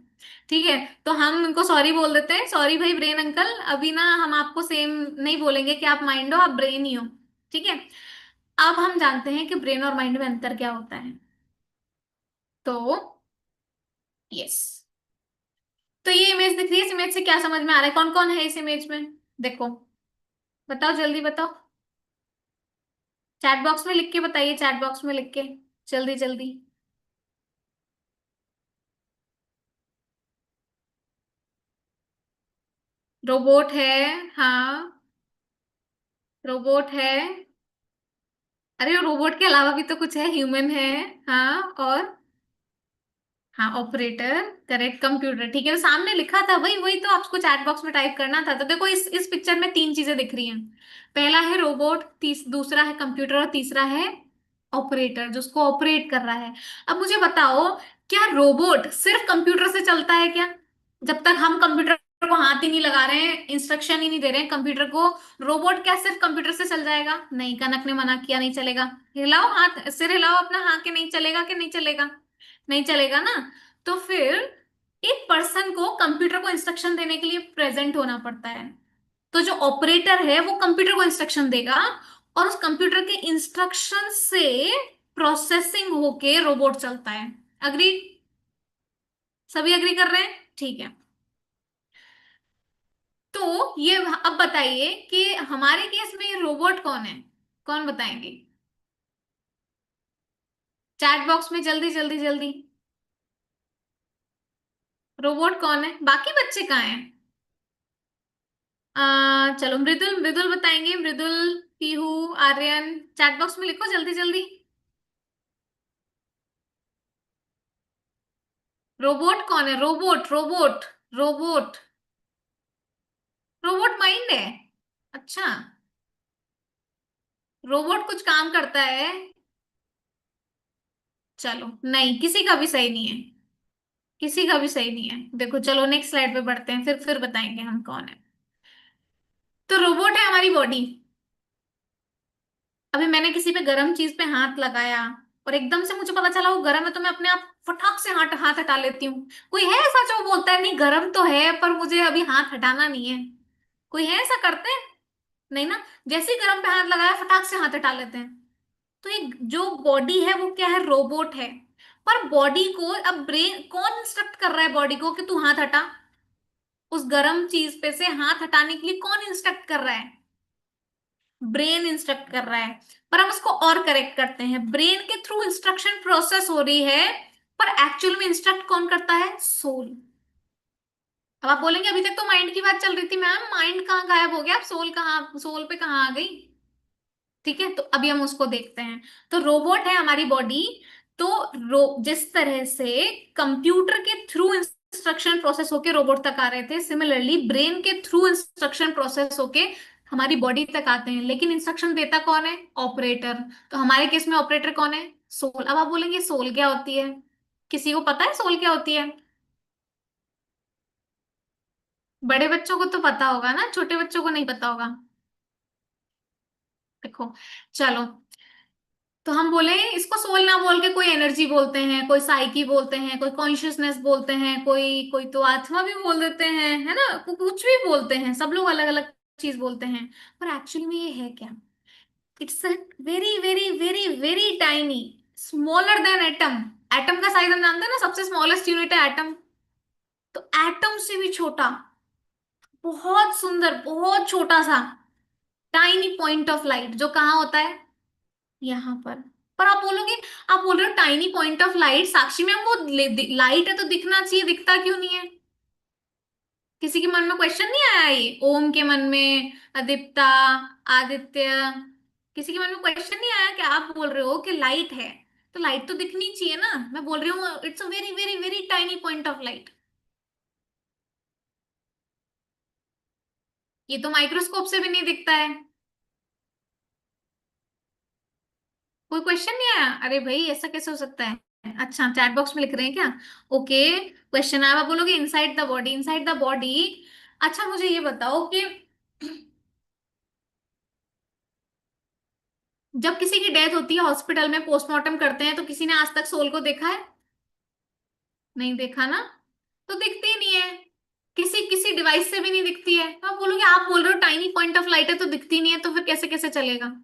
ठीक है। तो हम उनको सॉरी बोल देते हैं, सॉरी भाई ब्रेन अंकल, अभी ना हम आपको सेम नहीं बोलेंगे कि आप माइंड हो, आप ब्रेन ही हो। ठीक है। अब हम जानते हैं कि ब्रेन और माइंड में अंतर क्या होता है। तो यस, तो ये इमेज दिख रही है, इस इमेज से क्या समझ में आ रहा है, कौन कौन है इस इमेज में। देखो, बताओ जल्दी बताओ, चैट बॉक्स में लिख के बताइए, चैट बॉक्स में लिख के, जल्दी जल्दी। रोबोट है। हाँ, रोबोट है। अरे रोबोट के अलावा भी तो कुछ है, ह्यूमन है। हाँ, और हाँ ऑपरेटर, करेक्ट, कंप्यूटर। ठीक है, तो सामने लिखा था, वही वही तो आपको चैट बॉक्स में टाइप करना था। तो देखो इस पिक्चर में तीन चीजें दिख रही हैं। पहला है रोबोट, दूसरा है कंप्यूटर, और तीसरा है ऑपरेटर जो उसको ऑपरेट कर रहा है। अब मुझे बताओ, क्या रोबोट सिर्फ कंप्यूटर से चलता है क्या? जब तक हम कंप्यूटर को हाथ ही नहीं लगा रहे हैं, इंस्ट्रक्शन ही नहीं दे रहे हैं कंप्यूटर को, रोबोट क्या सिर्फ कंप्यूटर से चल जाएगा? नहीं, कनक ने मना किया, नहीं चलेगा। हिलाओ हाथ, सिर हिलाओ अपना, हाँ कि नहीं चलेगा, कि नहीं चलेगा? नहीं चलेगा ना। तो फिर एक पर्सन को कंप्यूटर को इंस्ट्रक्शन देने के लिए प्रेजेंट होना पड़ता है। तो जो ऑपरेटर है वो कंप्यूटर को इंस्ट्रक्शन देगा, और उस कंप्यूटर के इंस्ट्रक्शन से प्रोसेसिंग होके रोबोट चलता है। अग्री? सभी अग्री कर रहे हैं? ठीक है। तो ये अब बताइए कि हमारे केस में ये रोबोट कौन है, कौन बताएंगे? चैट बॉक्स में जल्दी जल्दी जल्दी। रोबोट कौन है? बाकी बच्चे कहाँ हैं? चलो मृदुल, मृदुल बताएंगे, मृदुल, पीहू, आर्यन, चैट बॉक्स में लिखो जल्दी जल्दी। रोबोट कौन है? Robot robot robot. Robot mind है? अच्छा, रोबोट कुछ काम करता है? चलो नहीं, किसी का भी सही नहीं है, किसी का भी सही नहीं है। देखो चलो नेक्स्ट स्लाइड पे बढ़ते हैं, फिर बताएंगे हम कौन है। तो रोबोट है हमारी बॉडी। अभी मैंने किसी पे गर्म चीज पे हाथ लगाया, और एकदम से मुझे पता चला वो गर्म है, तो मैं अपने आप फटाक से हाथ हाथ हटा लेती हूँ। कोई है ऐसा जो बोलता है नहीं गर्म तो है पर मुझे अभी हाथ हटाना नहीं है? कोई है ऐसा करते हैं? नहीं ना। जैसे ही गर्म पे हाथ लगाया फटाक से हाथ हटा लेते हैं। तो ये जो बॉडी है वो क्या है? रोबोट है। पर बॉडी को अब ब्रेन कौन इंस्ट्रक्ट कर रहा है बॉडी को कि तू हाथ हटा? उस गर्म चीज पे से हाथ हटाने के लिए कौन इंस्ट्रक्ट कर रहा है? ब्रेन इंस्ट्रक्ट कर रहा है। पर हम उसको और करेक्ट करते हैं, ब्रेन के थ्रू इंस्ट्रक्शन प्रोसेस हो रही है, पर एक्चुअल में इंस्ट्रक्ट कौन करता है? सोल। अब आप बोलेंगे अभी तक तो माइंड की बात चल रही थी मैम, माइंड कहाँ गायब हो गया, अब सोल कहाँ, सोल पे कहाँ आ गई? ठीक है, तो अभी हम उसको देखते हैं। तो रोबोट है हमारी बॉडी, तो जिस तरह से कंप्यूटर के थ्रू इंस्ट्रक्शन प्रोसेस होके रोबोट तक आ रहे थे, सिमिलरली ब्रेन के थ्रू इंस्ट्रक्शन प्रोसेस होके हमारी बॉडी तक आते हैं। लेकिन इंस्ट्रक्शन देता कौन है? ऑपरेटर। तो हमारे केस में ऑपरेटर कौन है? सोल। अब आप बोलेंगे सोल क्या होती है? किसी को पता है सोल क्या होती है? बड़े बच्चों को तो पता होगा ना, छोटे बच्चों को नहीं पता होगा। देखो, चलो, तो हम बोले इसको सोल ना बोल के कोई एनर्जी बोलते हैं, कोई साइकी बोलते हैं, कोई कॉन्शियसनेस बोलते हैं, कोई कोई तो आत्मा भी बोल देते हैं, है ना, कुछ भी बोलते हैं, सब लोग अलग अलग चीज बोलते हैं। पर एक्चुअली में ये है क्या? It's a very very very very tiny, smaller than atom. Atom का साइज हम जानते हैं ना, सबसे स्मॉलेस्ट यूनिट है एटम। तो एटम से भी छोटा, बहुत सुंदर, बहुत छोटा सा टाइनी पॉइंट ऑफ लाइट जो कहाँ होता है? यहाँ पर आप बोलोगे, आप बोल रहे हो tiny point of light, Sakshi ma'am वो लाइट है तो दिखना चाहिए, दिखता क्यों नहीं है? किसी के मन में क्वेश्चन नहीं आया? ये ओम के मन में, अदीप्ता, आदित्य, किसी के मन में क्वेश्चन नहीं आया कि आप बोल रहे हो कि लाइट है तो लाइट तो दिखनी चाहिए ना? मैं बोल रही हूँ it's a very very very tiny point of light. ये तो माइक्रोस्कोप से भी नहीं दिखता है। कोई क्वेश्चन नहीं आया? अरे भाई ऐसा कैसे हो सकता है? अच्छा, चैट बॉक्स में लिख रहे हैं क्या? ओके, क्वेश्चन आया, आप बोलोगे inside the body, inside the body. अच्छा मुझे ये बताओ कि जब किसी की डेथ होती है हॉस्पिटल में, पोस्टमार्टम करते हैं, तो किसी ने आज तक सोल को देखा है? नहीं देखा ना, तो दिखती ही नहीं है, किसी किसी डिवाइस से भी नहीं दिखती है। तो आप बोलोगे, आप बोल रहे हो टाइनी पॉइंट ऑफ लाइट है तो दिखती नहीं है, तो फिर कैसे कैसे चलेगा?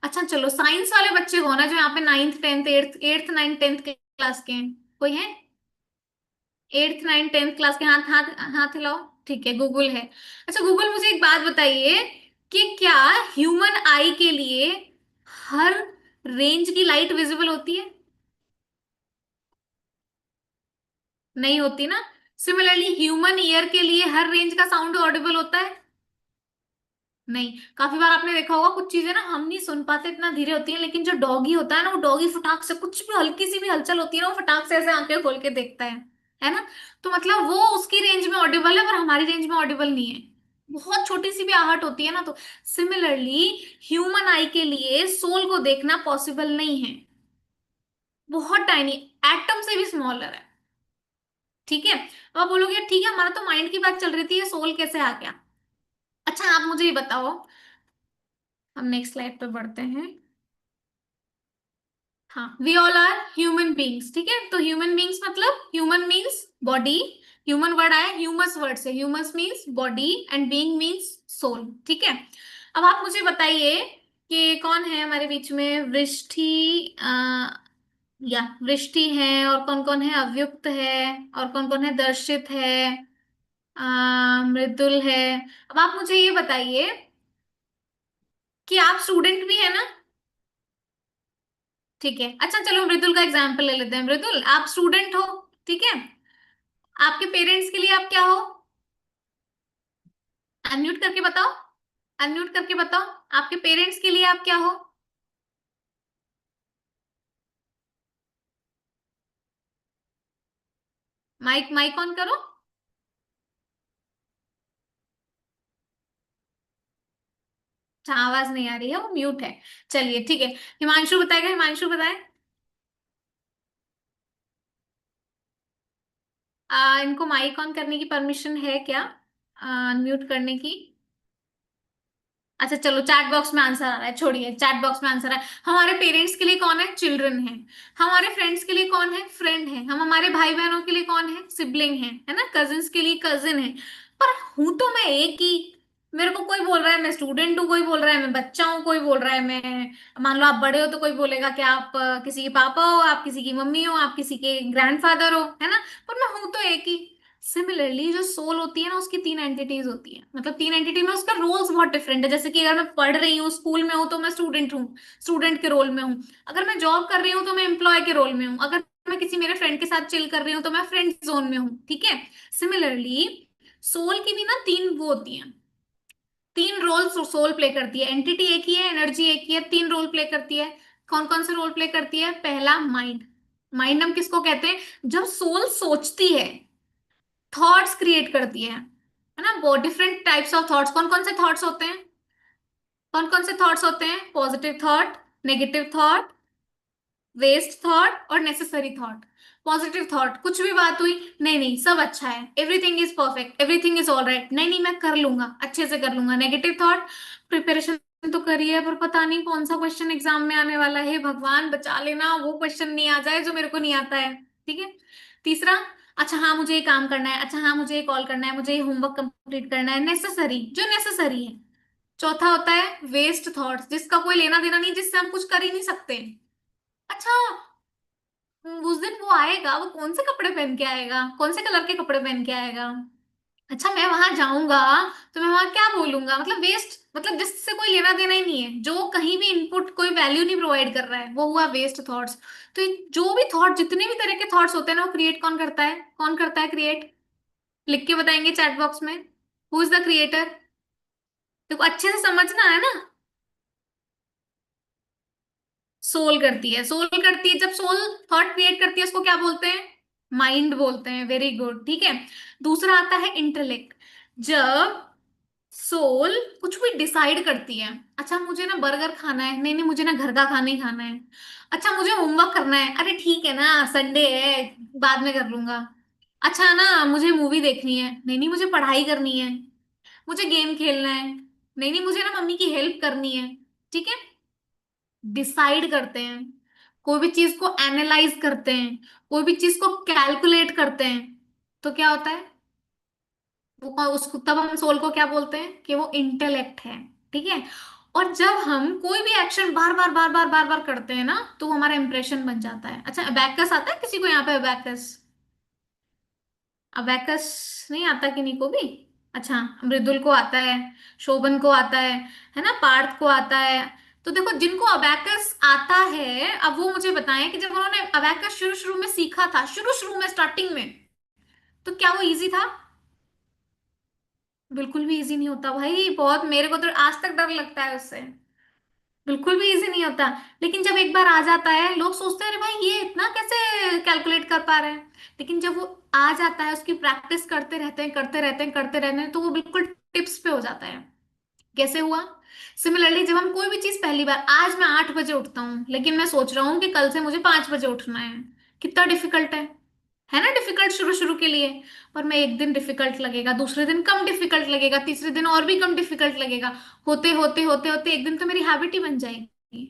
अच्छा चलो, साइंस वाले बच्चे कौन है जो यहाँ पे ninth tenth eighth ninth tenth class के हैं? कोई है? एट्थ नाइन्थ टेंथ क्लास के, हाथ हाथ हाथ हिलाओ। ठीक है, गूगल है। अच्छा गूगल, मुझे एक बात बताइए कि क्या ह्यूमन आई के लिए हर रेंज की लाइट विजिबल होती है? नहीं होती ना। सिमिलरली ह्यूमन ईयर के लिए हर रेंज का साउंड ऑडिबल होता है? नहीं। काफी बार आपने देखा होगा कुछ चीजें ना हम नहीं सुन पाते, इतना धीरे होती है, लेकिन जो डॉगी होता है ना, वो डॉगी फटाक से, कुछ भी हल्की सी भी हलचल होती है ना, वो फटाक से ऐसे आंखें खोल के देखता है ना? तो मतलब वो उसकी रेंज में ऑडिबल है पर हमारी रेंज में ऑडिबल नहीं है। बहुत छोटी सी भी आहट होती है ना। तो सिमिलरली ह्यूमन आई के लिए सोल को देखना पॉसिबल नहीं है, बहुत टाइनी, एटम से भी स्मॉलर है। ठीक है, अब आप बोलोगे ठीक है, हमारा तो माइंड की बात चल रही थी, ये सोल कैसे आ गया? अच्छा आप मुझे ये बताओ, हम नेक्स्ट स्लाइड पे बढ़ते हैं। हाँ, we all are human beings, ठीक है। तो ह्यूमन बींग्स मतलब, human means body, human word आया ह्यूमस वर्ड से, humus means body and being means soul, ठीक है। अब आप मुझे बताइए कि कौन है हमारे बीच में? वृष्टि, या वृष्टि है, और कौन कौन है? अव्युक्त है, और कौन कौन है? दर्शित है, मृदुल है। अब आप मुझे ये बताइए कि आप स्टूडेंट भी है ना? ठीक है, अच्छा चलो मृदुल का एग्जाम्पल ले लेते हैं। मृदुल, आप स्टूडेंट हो, ठीक है। आपके पेरेंट्स के लिए आप क्या हो? अनम्यूट करके बताओ, अनम्यूट करके बताओ, आपके पेरेंट्स के लिए आप क्या हो? माइक माइक ऑन करो। अच्छा, आवाज नहीं आ रही है, वो म्यूट है। चलिए ठीक है, हिमांशु बताएगा, हिमांशु बताए। इनको माइक ऑन करने की परमिशन है क्या? अनम्यूट करने की? अच्छा चलो, चैट बॉक्स में आंसर आ रहा है, छोड़िए, चैट बॉक्स में आंसर है। हमारे पेरेंट्स के लिए कौन है? चिल्ड्रन है। हमारे फ्रेंड्स के लिए कौन है? फ्रेंड है। हम हमारे भाई बहनों के लिए कौन है? सिबलिंग है ना? कजिन्स के लिए कजिन है। पर हूं तो मैं एक ही। मेरे को कोई बोल रहा है मैं स्टूडेंट हूँ, कोई बोल रहा है मैं बच्चा हूँ, कोई बोल रहा है मैं, मान लो आप बड़े हो तो कोई बोलेगा कि आप किसी के पापा हो, आप किसी की मम्मी हो, आप किसी के ग्रैंडफादर हो, है ना? पर मैं हूं तो एक ही। सिमिलरली जो सोल होती है ना, उसकी तीन एंटिटीज होती है, मतलब तीन एंटिटी में उसका रोल्स बहुत डिफरेंट है। जैसे कि अगर मैं पढ़ रही हूँ, स्कूल में हूँ, तो मैं स्टूडेंट हूँ, स्टूडेंट के रोल में हूँ। अगर मैं जॉब कर रही हूँ तो मैं एम्प्लॉय के रोल में हूँ। अगर मैं किसी मेरे फ्रेंड के साथ चिल कर रही हूँ तो मैं फ्रेंड जोन में हूँ, ठीक है। सिमिलरली सोल की भी ना तीन वो होती हैं, तीन रोल सोल प्ले करती है। एंटिटी एक ही है, एनर्जी एक ही है, तीन रोल प्ले करती है। कौन कौन से रोल प्ले करती है? पहला माइंड, माइंड हम किसको कहते हैं? जब सोल सोचती है, थॉट्स क्रिएट करती है ना। बहुत डिफरेंट टाइप्स ऑफ थॉट्स। कौन कौन से थॉट्स होते हैं? कौन कौन से थॉट्स होते हैं? Positive thought, negative thought, waste thought और नेसेसरी थॉट। पॉजिटिव थॉट, कुछ भी बात हुई, नहीं नहीं सब अच्छा है, everything is perfect, everything is all right, नहीं नहीं मैं कर लूंगा, अच्छे से कर लूंगा। नेगेटिव थॉट, प्रिपरेशन तो करी है पर पता नहीं कौन सा क्वेश्चन एग्जाम में आने वाला है, भगवान बचा लेना वो क्वेश्चन नहीं आ जाए जो मेरे को नहीं आता है। ठीक है। तीसरा, अच्छा हाँ मुझे ये काम करना है, अच्छा हाँ मुझे ये कॉल करना है, मुझे ये होमवर्क कंप्लीट करना है, नेसेसरी, जो नेसेसरी है। चौथा होता है वेस्ट थॉट्स, जिसका कोई लेना देना नहीं, जिससे हम कुछ कर ही नहीं सकते। अच्छा, उस दिन वो आएगा, वो कौन से कपड़े पहन के आएगा, कौन से कलर के कपड़े पहन के आएगा, अच्छा मैं वहां जाऊंगा तो मैं वहां क्या बोलूंगा, मतलब वेस्ट, मतलब जिससे कोई लेना देना ही नहीं है, जो कहीं भी इनपुट कोई वैल्यू नहीं प्रोवाइड कर रहा है, वो हुआ वेस्ट थॉट्स। तो जो भी थॉट, जितने भी तरह के थॉट्स होते हैं ना, वो क्रिएट कौन करता है? कौन करता है क्रिएट? लिख के बताएंगे चैट बॉक्स में, हु इज द क्रिएटर? देखो अच्छे से समझना है ना। सोल करती है, सोल करती है। जब सोल थॉट क्रिएट करती है उसको क्या बोलते हैं? माइंड बोलते हैं। वेरी गुड, ठीक है। दूसरा आता है इंटेलेक्ट। जब सोल कुछ भी डिसाइड करती है, अच्छा मुझे ना बर्गर खाना है, नहीं नहीं मुझे ना घर का खाना ही खाना है, अच्छा मुझे होमवर्क करना है, अरे ठीक है ना संडे है बाद में कर लूंगा, अच्छा ना मुझे मूवी देखनी है, नहीं नहीं मुझे पढ़ाई करनी है, मुझे गेम खेलना है, नहीं नहीं मुझे ना मम्मी की हेल्प करनी है। ठीक है। डिसाइड करते हैं, कोई भी चीज को एनालाइज करते हैं, कोई भी चीज को कैलकुलेट करते हैं, तो क्या होता है? वो उसको तब हम सोल को क्या बोलते हैं? कि वो इंटेलेक्ट है। ठीक है। और जब हम कोई भी एक्शन बार बार बार बार बार बार करते हैं ना, तो वो हमारा इंप्रेशन बन जाता है। अच्छा अबैकस आता है किसी को यहाँ पे? अबैकस, अबैकस नहीं आता किन्हीं को भी? अच्छा, मृदुल को आता है, शोभन को आता है ना, पार्थ को आता है। तो देखो जिनको अबैकस आता है, अब वो मुझे बताएं कि जब उन्होंने अबैकस शुरू शुरू में सीखा था, शुरू शुरू में स्टार्टिंग में, तो क्या वो इजी था? बिल्कुल भी इजी नहीं होता भाई, बहुत, मेरे को तो आज तक डर लगता है उससे। बिल्कुल भी इजी नहीं होता। लेकिन जब एक बार आ जाता है, लोग सोचते हैं अरे भाई ये इतना कैसे कैलकुलेट कर पा रहे हैं, लेकिन जब वो आ जाता है, उसकी प्रैक्टिस करते रहते हैं करते रहते हैं करते रहते हैं, तो वो बिल्कुल टिप्स पे हो जाता है। कैसे हुआ? सिमिलरली जब हम कोई भी चीज पहली बार, आज मैं 8 बजे उठता हूँ लेकिन मैं सोच रहा हूँ कि कल से मुझे 5 बजे उठना है, कितना डिफिकल्ट है ना? डिफिकल्ट शुरू शुरू के लिए। पर मैं एक दिन डिफिकल्ट लगेगा, दूसरे दिन कम डिफिकल्ट लगेगा, तीसरे दिन और भी कम डिफिकल्ट लगेगा, होते होते होते होते एक दिन तो मेरी हैबिट ही बन जाएगी।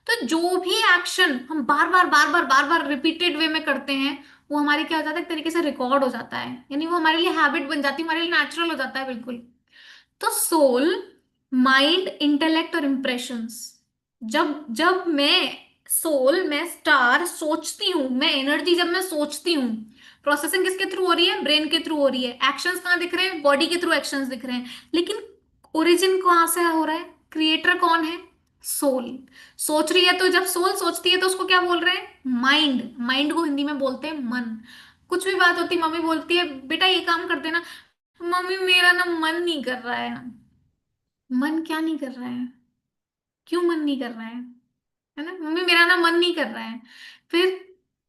तो जो भी एक्शन हम बार बार रिपीटेड वे में करते हैं, वो हमारे क्या हो जाता है? एक तरीके से रिकॉर्ड हो जाता है, यानी वो हमारे लिए हैबिट बन जाती है, हमारे लिए नेचुरल हो जाता है बिल्कुल। तो सोल, माइंड, इंटेलेक्ट और इम्प्रेशंस, जब जब मैं सोल, मैं स्टार सोचती हूँ, मैं एनर्जी, जब मैं सोचती हूँ, प्रोसेसिंग किसके थ्रू हो रही है? ब्रेन के थ्रू हो रही है। एक्शंस कहाँ दिख रहे हैं? बॉडी के थ्रू एक्शंस दिख रहे हैं। लेकिन ओरिजिन कहाँ से हो रहा है? क्रिएटर कौन है? सोल। सोच रही है, तो जब सोल सोचती है तो उसको क्या बोल रहे हैं? माइंड। माइंड को हिंदी में बोलते हैं मन। कुछ भी बात होती, मम्मी बोलती है बेटा ये काम कर देना, मम्मी मेरा ना मन नहीं कर रहा है। मन क्या नहीं कर रहा है? क्यों मन नहीं कर रहा है ना? मम्मी मेरा ना मन नहीं कर रहा है। फिर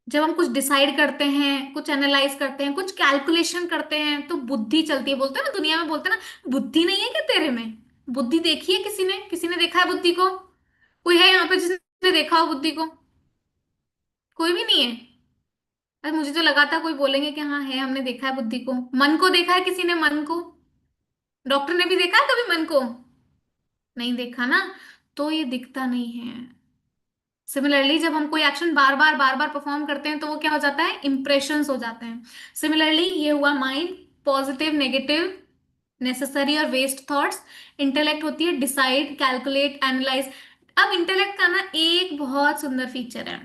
जब हम कुछ डिसाइड करते हैं, कुछ एनालाइज करते हैं, कुछ कैलकुलेशन करते हैं, तो बुद्धि चलती है। बोलते हैं ना, दुनिया में बोलते हैं ना, बुद्धि नहीं है क्या तेरे में? बुद्धि देखी है किसी ने? किसी ने देखा है बुद्धि को? कोई है यहाँ पे जिसने देखा हो बुद्धि को? कोई भी नहीं है। अरे मुझे तो लगा था कोई बोलेंगे कि हाँ है, हमने देखा है बुद्धि को। मन को देखा है किसी ने? मन को डॉक्टर ने भी देखा है कभी मन को? नहीं देखा ना, तो ये दिखता नहीं है। सिमिलरली जब हम कोई एक्शन बार बार परफॉर्म करते हैं, तो वो क्या हो जाता है? इंप्रेशंस हो जाते हैं। सिमिलरली ये हुआ माइंड, पॉजिटिव, नेगेटिव, नेसेसरी और वेस्ट थॉट्स। इंटेलेक्ट होती है डिसाइड, कैलकुलेट, एनालाइज। अब इंटेलेक्ट का ना एक बहुत सुंदर फीचर है।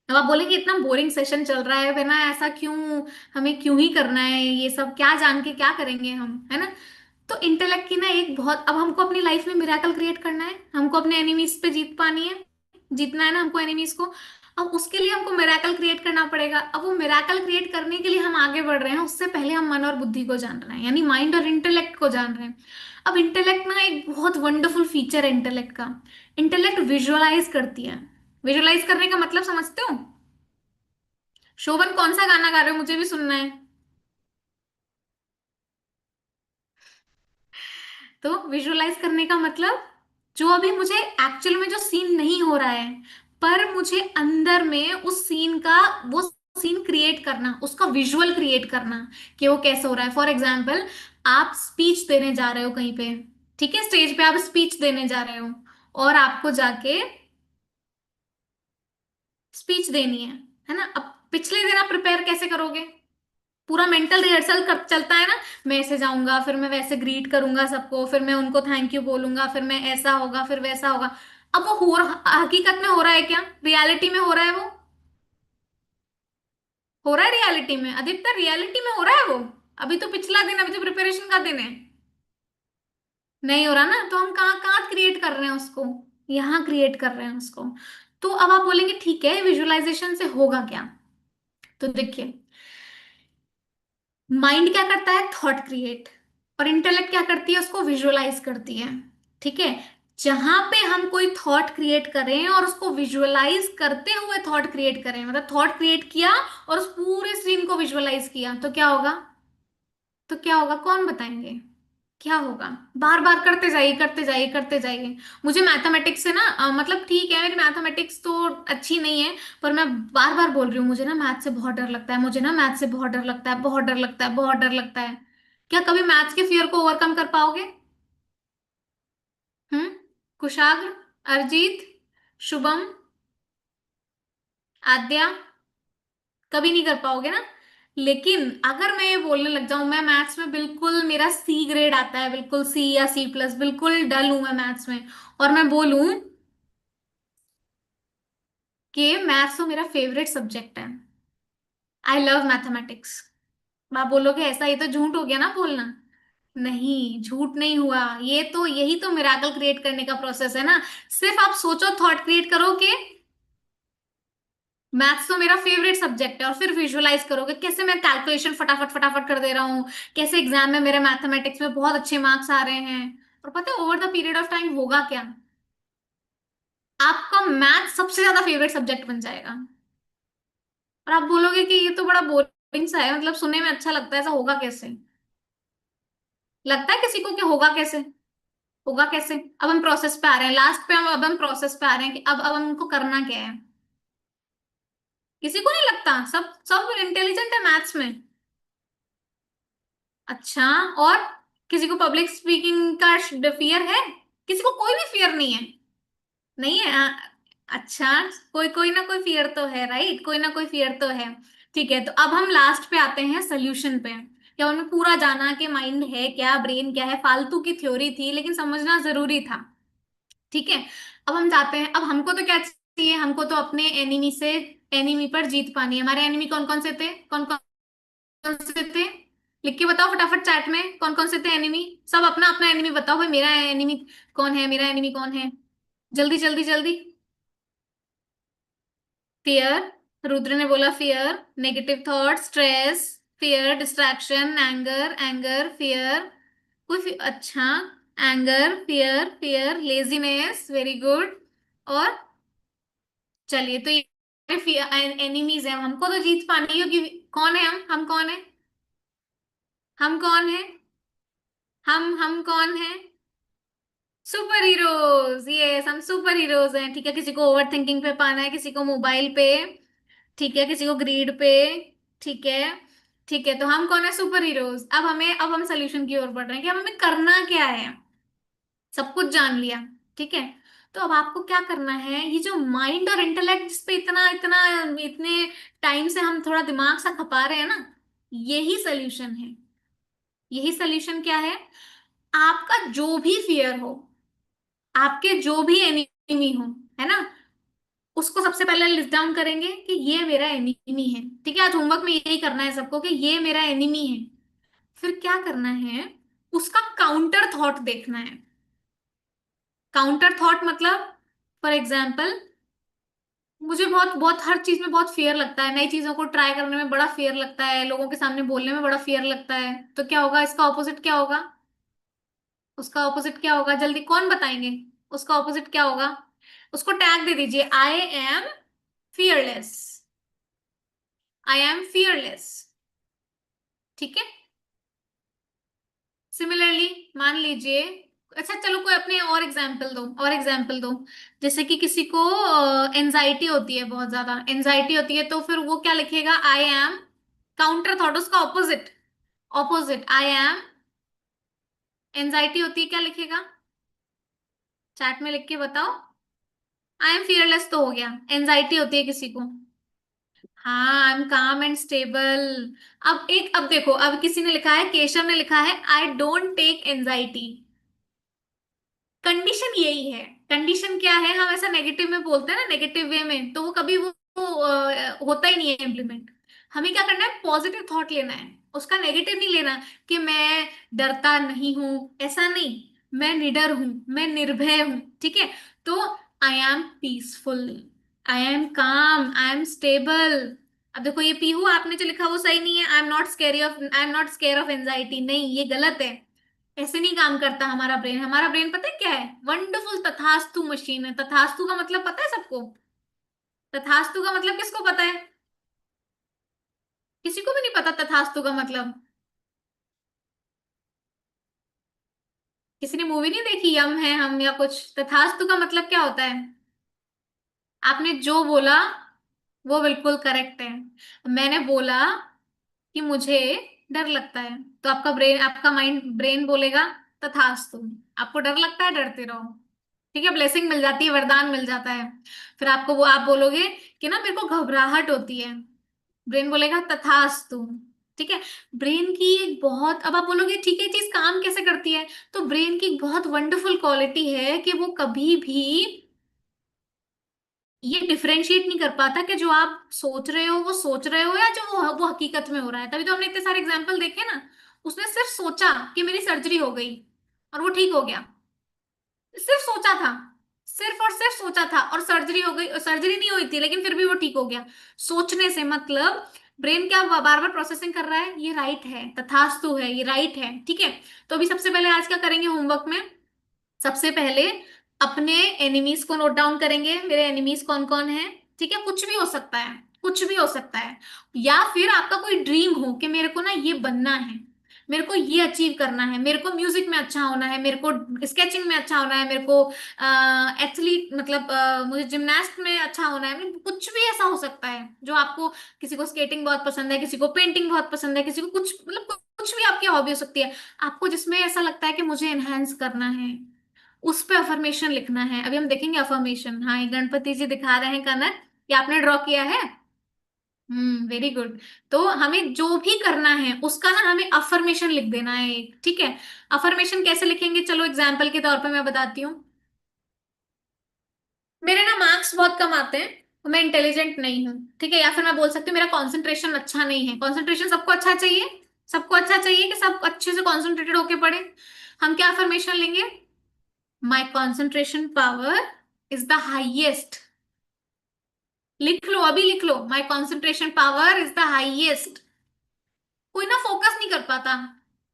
अब आप बोलेंगे इतना बोरिंग सेशन चल रहा है ना, ऐसा क्यों, हमें क्यों ही करना है ये सब, क्या जान के क्या करेंगे हम, है ना? तो इंटेलेक्ट की ना एक बहुत, अब हमको अपनी लाइफ में मिराकल क्रिएट करना है, हमको अपने एनिमीज पे जीत पानी है, जीतना है ना हमको एनिमीज को। अब उसके लिए हमको मिराकल क्रिएट करना पड़ेगा। अब वो मिराकल क्रिएट करने के लिए हम आगे बढ़ रहे हैं, उससे पहले हम मन और बुद्धि को जान रहे हैं, यानी माइंड और इंटेलेक्ट को जान रहे हैं। अब इंटेलेक्ट ना एक बहुत वंडरफुल फीचर है इंटेलेक्ट का। इंटेलेक्ट विजुअलाइज करती है। विजुअलाइज करने का मतलब समझते हो? शोभन कौन सा गाना गा रहे हो, मुझे भी सुनना है। तो विजुअलाइज करने का मतलब, जो अभी मुझे एक्चुअल में जो सीन नहीं हो रहा है, पर मुझे अंदर में उस सीन का, वो सीन क्रिएट करना, उसका विजुअल क्रिएट करना कि वो कैसे हो रहा है। फॉर एग्जाम्पल, आप स्पीच देने जा रहे हो कहीं पे, ठीक है, स्टेज पे आप स्पीच देने जा रहे हो, और आपको जाके स्पीच देनी है ना। अब पिछले दिन आप प्रिपेयर कैसे करोगे, पूरा मेंटल रिहर्सल कर चलता है ना, मैं ऐसे जाऊंगा, फिर मैं वैसे ग्रीट करूंगा सबको, फिर मैं उनको थैंक यू बोलूंगा, फिर मैं ऐसा होगा, फिर वैसा होगा। अब वो हकीकत में हो रहा है क्या, रियलिटी में हो रहा है वो, हो रहा है रियलिटी में, अधिकतर रियलिटी में हो रहा है वो। अभी तो पिछला दिन, अभी तो प्रिपरेशन का दिन है, नहीं हो रहा ना, तो हम कहाँ कहाँ क्रिएट कर रहे हैं उसको, यहाँ क्रिएट कर रहे हैं उसको। तो अब आप बोलेंगे ठीक है, विजुअलाइजेशन से होगा क्या। तो देखिए, माइंड क्या करता है, थॉट क्रिएट, और इंटेलेक्ट क्या करती है, उसको विजुअलाइज करती है। ठीक है, जहां पे हम कोई थॉट क्रिएट करें और उसको विजुअलाइज करते हुए थॉट क्रिएट करें, मतलब थॉट क्रिएट किया और उस पूरे सीन को विजुअलाइज किया, तो क्या होगा, तो क्या होगा, कौन बताएंगे क्या होगा। बार बार करते जाइए, करते जाइए, करते जाइए। मुझे मैथमेटिक्स से ना मतलब ठीक है, मेरी मैथमेटिक्स तो अच्छी नहीं है, पर मैं बार बार बोल रही हूँ, मुझे ना मैथ से बहुत डर लगता है, मुझे ना मैथ से बहुत डर लगता है, बहुत डर लगता है, बहुत डर लगता है। क्या कभी मैथ्स के फियर को ओवरकम कर पाओगे। हम्म, कुशाग्र, अरिजीत, शुभम, आद्या, कभी नहीं कर पाओगे ना। लेकिन अगर मैं ये बोलने लग जाऊं, मैं मैथ्स में बिल्कुल, मेरा सी ग्रेड आता है, बिल्कुल सी या सी प्लस, बिल्कुल डल हूं मैं मैथ्स में, और मैं बोलूं कि मैथ्स तो मेरा फेवरेट सब्जेक्ट है, आई लव मैथमेटिक्स, आप बोलोगे ऐसा, ये तो झूठ हो गया ना बोलना। नहीं, झूठ नहीं हुआ, ये तो, यही तो मिराकल क्रिएट करने का प्रोसेस है ना। सिर्फ आप सोचो, थॉट क्रिएट करो कि मैथ्स तो मेरा फेवरेट सब्जेक्ट है, और फिर विजुअलाइज करोगे कैसे मैं कैलकुलेशन फटाफट फटाफट कर दे रहा हूँ, कैसे एग्जाम में मेरे मैथमेटिक्स में बहुत अच्छे मार्क्स आ रहे हैं। और पता है over the period of time होगा क्या, आपका मैथ सबसे ज्यादा फेवरेट सब्जेक्ट बन जाएगा। और आप बोलोगे कि ये तो बड़ा बोरिंग सा है, मतलब सुनने में अच्छा लगता है, ऐसा होगा कैसे, लगता है किसी को कि होगा कैसे, होगा कैसे। अब हम प्रोसेस पे आ रहे हैं, लास्ट पे हम, अब हम प्रोसेस पे आ रहे हैं कि अब हमको करना क्या है। किसी को नहीं लगता, सब सब इंटेलिजेंट है मैथ्स में। अच्छा, और किसी को पब्लिक स्पीकिंग का फियर है, किसी को कोई भी फियर नहीं है, नहीं है अच्छा, कोई कोई ना कोई फियर तो है, राइट, कोई ना कोई फियर तो है। ठीक है, तो अब हम लास्ट पे आते हैं सोल्यूशन पे। क्या हमने पूरा जाना कि माइंड है क्या, ब्रेन क्या है, फालतू की थ्योरी थी, लेकिन समझना जरूरी था। ठीक है, अब हम जाते हैं, अब हमको तो क्या चाहिए, हमको तो अपने एनिमी से, एनिमी पर जीत पानी है। हमारे एनिमी कौन कौन से थे, कौन कौन से थे, लिख के बताओ फटाफट चैट में, कौन कौन से थे एनिमी। सब अपना अपना एनिमी बताओ भाई, मेरा एनिमी कौन है, मेरा एनिमी कौन है, जल्दी जल्दी जल्दी। फियर, रुद्र ने बोला fear, negative thought, stress, fear, distraction, anger, anger, fear, अच्छा, anger, fear, fear, laziness, very good. और चलिए, तो ये एनिमीज है, हमको तो जीत पानी है, क्योंकि कौन है हम कौन है, हम कौन है, हम कौन है, सुपर हीरोज, यस, हम सुपर हीरोज हैं। ठीक है, किसी को ओवर थिंकिंग पे पाना है, किसी को मोबाइल पे, ठीक है, किसी को ग्रीड पे, ठीक है। ठीक है, तो हम कौन है, सुपर हीरोज। अब हमें, अब हम सोल्यूशन की ओर बढ़ रहे हैं कि अब हमें करना क्या है, सब कुछ जान लिया। ठीक है, तो अब आपको क्या करना है, ये जो माइंड और इंटेलेक्ट जिस पे इतना इतना इतने टाइम से हम थोड़ा दिमाग सा खपा रहे हैं ना, यही सोल्यूशन है। यही सोल्यूशन क्या है, आपका जो भी फियर हो, आपके जो भी एनिमी हो, है ना, उसको सबसे पहले लिस्ट डाउन करेंगे कि ये मेरा एनिमी है। ठीक है, आज होमवर्क में यही करना है सबको कि ये मेरा एनिमी है। फिर क्या करना है, उसका काउंटर थॉट देखना है। काउंटर थॉट मतलब, फॉर एग्जाम्पल, मुझे बहुत बहुत हर चीज में बहुत फियर लगता है, नई चीजों को ट्राई करने में बड़ा फियर लगता है, लोगों के सामने बोलने में बड़ा फियर लगता है। तो क्या होगा, इसका ऑपोजिट क्या होगा, उसका ऑपोजिट क्या होगा, जल्दी कौन बताएंगे, उसका ऑपोजिट क्या होगा। उसको टैग दे दीजिए, आई am fearless, I am fearless. ठीक है। सिमिलरली मान लीजिए, अच्छा चलो कोई अपने और एग्जाम्पल दो, और एग्जाम्पल दो। जैसे कि किसी को एंजाइटी होती है, बहुत ज्यादा एंजाइटी होती है, तो फिर वो क्या लिखेगा? आई एम, काउंटर थॉट, उसका opposite, opposite I am, anxiety होती है, क्या लिखेगा? चैट में लिख के बताओ। आई एम फियरलेस तो हो गया, एंजाइटी होती है किसी को, हाँ आई एम काम एंड स्टेबल। अब देखो, अब किसी ने लिखा है, केशव ने लिखा है I don't take anxiety. Condition यही है। कंडीशन क्या है? हम ऐसा नेगेटिव में बोलते हैं ना, नेगेटिव वे में, तो वो कभी होता ही नहीं है इम्प्लीमेंट। हमें क्या करना है? पॉजिटिव थॉट लेना है, उसका नेगेटिव नहीं लेना कि मैं डरता नहीं हूं, ऐसा नहीं, मैं निडर हूं, मैं निर्भय हूं। ठीक है। तो I am peaceful, I am काम, आई एम स्टेबल। अब देखो ये पीहू आपने जो लिखा वो सही नहीं है। I am not square of anxiety, नहीं ये गलत है। ऐसे नहीं काम करता हमारा ब्रेन। हमारा ब्रेन पता है क्या है? वंडरफुल तथास्तु मशीन है। तथास्तु का मतलब पता है सबको? तथास्तु का मतलब किसको पता है? किसी को भी नहीं पता तथास्तु का मतलब? किसी ने मूवी नहीं देखी यम है हम या कुछ? तथास्तु का मतलब क्या होता है? आपने जो बोला वो बिल्कुल करेक्ट है। मैंने बोला कि मुझे डर लगता है, तो आपका ब्रेन, आपका माइंड, ब्रेन बोलेगा तथास्तु। आपको डर लगता है, डरते रहो। ठीक है, ब्लेसिंग मिल जाती है, वरदान मिल जाता है। फिर आपको वो, आप बोलोगे कि ना मेरे को घबराहट होती है, ब्रेन बोलेगा तथास्तु। ठीक है। ब्रेन की एक बहुत, अब आप बोलोगे ठीक है चीज काम कैसे करती है, तो ब्रेन की एक बहुत वंडरफुल क्वालिटी है कि वो कभी भी ये डिफरेंशिएट नहीं कर पाता कि जो आप सोच रहे हो वो सोच रहे हो, या जो वो हकीकत में हो रहा है। तभी तो हमने इतने सारे एग्जाम्पल देखे ना। उसने सिर्फ सोचा कि मेरी सर्जरी हो गई और वो ठीक हो गया, सिर्फ सोचा था, सिर्फ और सिर्फ सोचा था, और सर्जरी हो गई। सर्जरी नहीं हुई थी लेकिन फिर भी वो ठीक हो गया। सोचने से मतलब ब्रेन क्या बार बार प्रोसेसिंग कर रहा है, ये राइट है, तथास्तु है, ये राइट है। ठीक है। तो अभी सबसे पहले आज क्या करेंगे होमवर्क में? सबसे पहले अपने एनिमीज को नोट डाउन करेंगे। मेरे एनिमीज कौन कौन है? ठीक है, कुछ भी हो सकता है, कुछ भी हो सकता है। या फिर आपका कोई ड्रीम हो कि मेरे को ना ये बनना है, मेरे को ये अचीव करना है, मेरे को म्यूजिक में अच्छा होना है, मेरे को स्केचिंग में अच्छा होना है, मेरे को एथलीट मतलब मुझे जिमनास्ट में अच्छा होना है। कुछ भी ऐसा हो सकता है जो आपको, किसी को स्केटिंग बहुत पसंद है, किसी को पेंटिंग बहुत पसंद है, किसी को कुछ, मतलब कुछ भी आपकी हॉबी हो सकती है। आपको जिसमें ऐसा लगता है कि मुझे एनहांस करना है, उस पे अफर्मेशन लिखना है। अभी हम देखेंगे अफर्मेशन। हाँ, ये गणपति जी दिखा रहे हैं कनक, ये आपने ड्रॉ किया है। Very good. तो हमें जो भी करना है उसका ना हमें अफर्मेशन लिख देना है एक। ठीक है। अफर्मेशन कैसे लिखेंगे? चलो एग्जाम्पल के तौर पे मैं बताती हूँ। मेरे ना मार्क्स बहुत कम आते हैं, तो मैं इंटेलिजेंट नहीं हूँ। ठीक है। या फिर मैं बोल सकती हूँ मेरा कंसंट्रेशन अच्छा नहीं है। कंसंट्रेशन सबको अच्छा चाहिए, सबको अच्छा चाहिए कि सब अच्छे से कंसंट्रेटेड होके पढ़े। हम क्या अफर्मेशन लेंगे? माई concentration power is the highest। लिख लो, अभी लिख लो, माई concentration power is the highest। कोई ना फोकस नहीं कर पाता,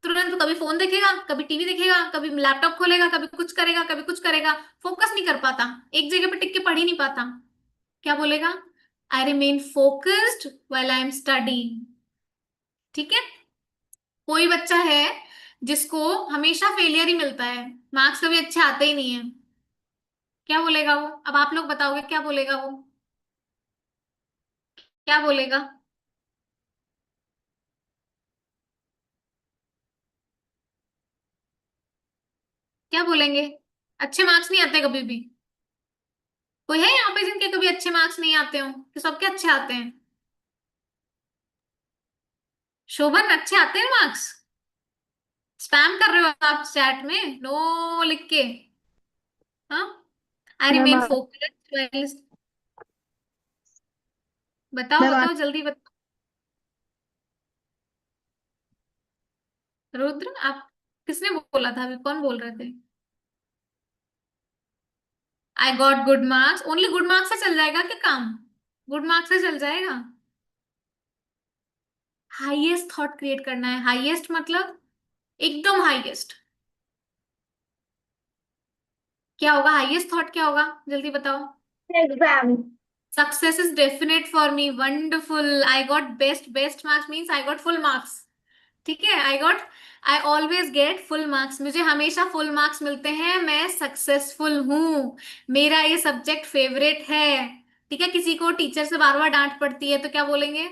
तुरंत कभी फोन देखेगा, कभी टीवी देखेगा, कभी लैपटॉप खोलेगा, कभी कुछ करेगा, कभी कुछ करेगा, फोकस नहीं कर पाता, एक जगह पे टिक के पढ़ ही नहीं पाता। क्या बोलेगा? आई remain focused while I am studying. ठीक है। कोई बच्चा है जिसको हमेशा फेलियर ही मिलता है, मार्क्स कभी अच्छे आते ही नहीं है, क्या बोलेगा वो? अब आप लोग बताओगे क्या बोलेगा वो? क्या बोलेगा? क्या बोलेंगे? अच्छे मार्क्स नहीं आते कभी भी? कोई है यहाँ पे जिनके कभी अच्छे मार्क्स नहीं आते हो, कि सबके अच्छे आते हैं? शोभन, अच्छे आते हैं मार्क्स? स्पैम कर रहे हो आप चैट में नो लिख के? हाँ, आई मैम रिमेन फोकस्ड। बताओ मैम बताओ जल्दी बताओ। रुद्र, आप, किसने बोला था अभी? कौन बोल रहे थे? I got good marks, only good marks से चल जाएगा क्या काम? गुड मार्क्स से चल जाएगा? हाईएस्ट थॉट क्रिएट करना है। हाईएस्ट मतलब एकदम हाईएस्ट। क्या होगा हाईएस्ट थॉट? क्या होगा जल्दी बताओ। Exam. Success is definite for me. Wonderful. I got best marks means I got full marks. ठीक है, I always get full marks, मुझे हमेशा फुल मार्क्स मिलते हैं, मैं सक्सेसफुल हूँ, मेरा ये सब्जेक्ट फेवरेट है। ठीक है, किसी को टीचर से बार बार डांट पड़ती है तो क्या बोलेंगे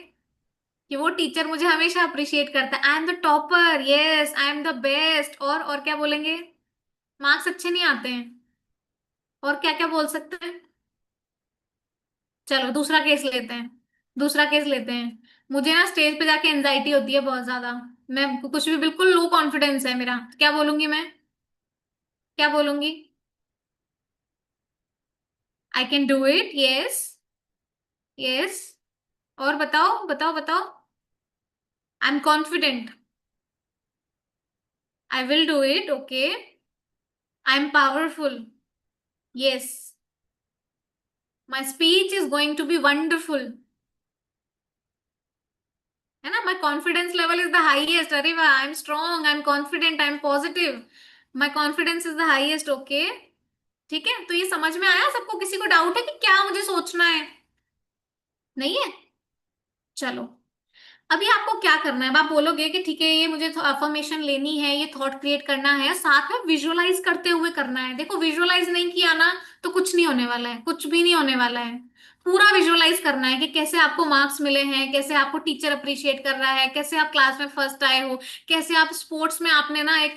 कि वो टीचर मुझे हमेशा अप्रिशिएट करता है, I am the topper, yes I am the best, और क्या बोलेंगे, मार्क्स अच्छे नहीं आते हैं, और क्या क्या बोल सकते हैं। चलो दूसरा केस लेते हैं, दूसरा केस लेते हैं। मुझे ना स्टेज पे जाके एंजाइटी होती है बहुत ज्यादा, मैं कुछ भी, बिल्कुल लो कॉन्फिडेंस है मेरा, तो क्या बोलूंगी मैं, क्या बोलूंगी, I can do it, yes, yes, और बताओ बताओ बताओ, I am confident, I will do it, okay, I am powerful, yes, my speech is going to be wonderful, है ना, my confidence level is the highest, अरे वाह, I am strong, I am confident, I am positive, my confidence is the highest, okay. ठीक है, तो ये समझ में आया सबको, किसी को डाउट है कि क्या मुझे सोचना है, नहीं है, चलो। अभी आपको क्या करना है, अब आप बोलोगे कि ठीक है ये मुझे अफर्मेशन लेनी है, ये थॉट क्रिएट करना है, साथ में विजुअलाइज करते हुए करना है। देखो विजुअलाइज नहीं किया ना तो कुछ नहीं होने वाला है, कुछ भी नहीं होने वाला है, पूरा विजुअलाइज करना है कि कैसे आपको मार्क्स मिले हैं, कैसे आपको टीचर अप्रिशिएट कर रहा है, कैसे आप क्लास में फर्स्ट आए हो, कैसे आप स्पोर्ट्स में, आपने ना एक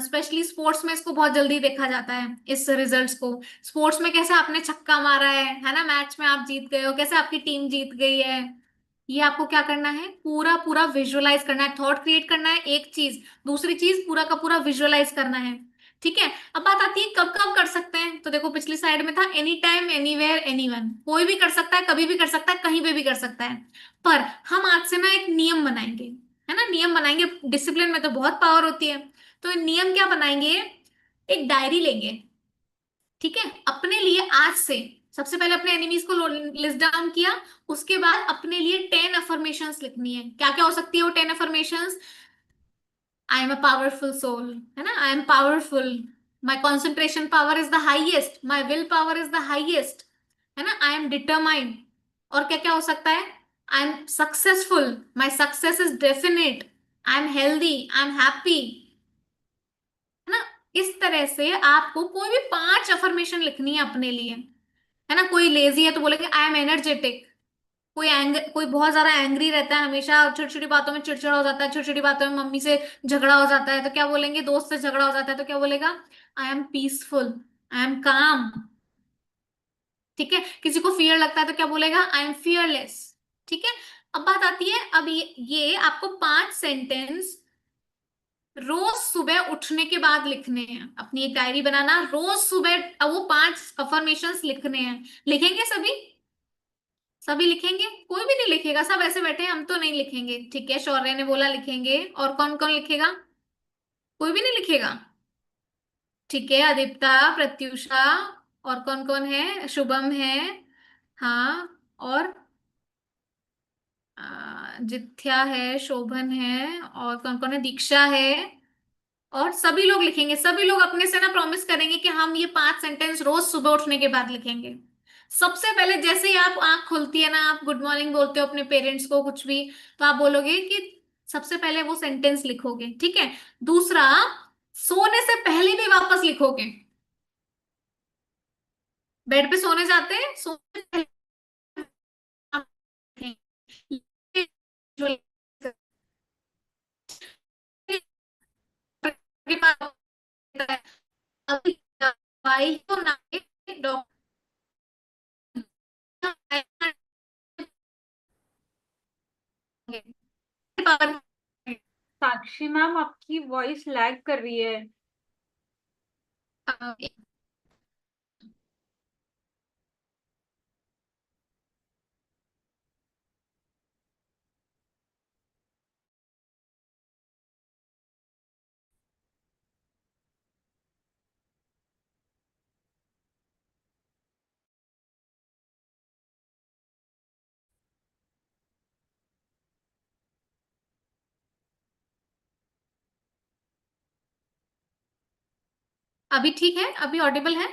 स्पेशली स्पोर्ट्स में इसको बहुत जल्दी देखा जाता है इस रिजल्ट्स को, स्पोर्ट्स में कैसे आपने छक्का मारा है ना, मैच में आप जीत गए हो, कैसे आपकी टीम जीत गई है, ये आपको क्या करना है, पूरा पूरा विजुअलाइज करना है, थॉट क्रिएट करना है एक चीज, दूसरी चीज पूरा का पूरा विजुअलाइज करना है। ठीक है, अब बात आती है कब कब कर सकते हैं, तो देखो पिछली साइड में था एनी टाइम एनीवेयर एनीवन, कोई भी कर सकता है, कभी भी कर सकता है, कहीं पे भी कर सकता है, पर हम आज से ना एक नियम बनाएंगे, है ना, नियम बनाएंगे, डिसिप्लिन में तो बहुत पावर होती है, तो नियम क्या बनाएंगे, एक डायरी लेंगे, ठीक है, अपने लिए आज से, सबसे पहले अपने एनिमीज को लिस्ट डाउन किया, उसके बाद अपने लिए 10 अफर्मेशंस लिखनी है, क्या क्या हो सकती है वो 10 affirmations, I am a powerful soul, है ना, I am powerful, my concentration power is the highest, my will power is the highest, है ना, आई एम डिटरमाइंड, और क्या क्या हो सकता है, आई am successful, my success is definite, I am healthy, I am happy, है ना, इस तरह से आपको कोई भी 5 अफर्मेशन लिखनी है अपने लिए, है ना, कोई लेजी है तो बोलेगा आई एम एनर्जेटिक, कोई बहुत ज्यादा एंग्री रहता है हमेशा, छोटी छोटी बातों में चिड़चिड़ा हो जाता है, छोटी छोटी बातों में मम्मी से झगड़ा हो जाता है तो क्या बोलेंगे, दोस्त से झगड़ा हो जाता है तो क्या बोलेगा, I am peaceful, I am काम। ठीक है, किसी को फियर लगता है तो क्या बोलेगा, आई एम फियरलेस। ठीक है, अब बात आती है, अब ये आपको 5 सेंटेंस रोज सुबह उठने के बाद लिखने हैं, अपनी एक डायरी बनाना, रोज सुबह अब वो 5 अफर्मेशंस लिखने हैं, लिखेंगे सभी, सभी लिखेंगे, कोई भी नहीं लिखेगा, सब ऐसे बैठे हैं, हम तो नहीं लिखेंगे, ठीक है, शौर्य ने बोला लिखेंगे, और कौन कौन लिखेगा, कोई भी नहीं लिखेगा, ठीक है, अदीप्ता, प्रत्युषा, और कौन कौन है, शुभम है, हाँ, और जित्या है, शोभन है, और कौन कौन है, दीक्षा है, और सभी लोग लिखेंगे, सभी लोग अपने से ना प्रॉमिस करेंगे कि हम ये 5 सेंटेंस रोज सुबह उठने के बाद लिखेंगे। सबसे पहले जैसे ही आप आंख खुलती है ना, आप गुड मॉर्निंग बोलते हो अपने पेरेंट्स को कुछ भी, तो आप बोलोगे कि सबसे पहले वो सेंटेंस लिखोगे, ठीक है। दूसरा, सोने से पहले भी वापस लिखोगे, बेड पे सोने जाते हैं, सोने से पहले अभी दवाई तो ना, डॉक्टर, साक्षी मैम आपकी वॉइस लैग कर रही है। अभी ठीक है, अभी ऑडिबल है।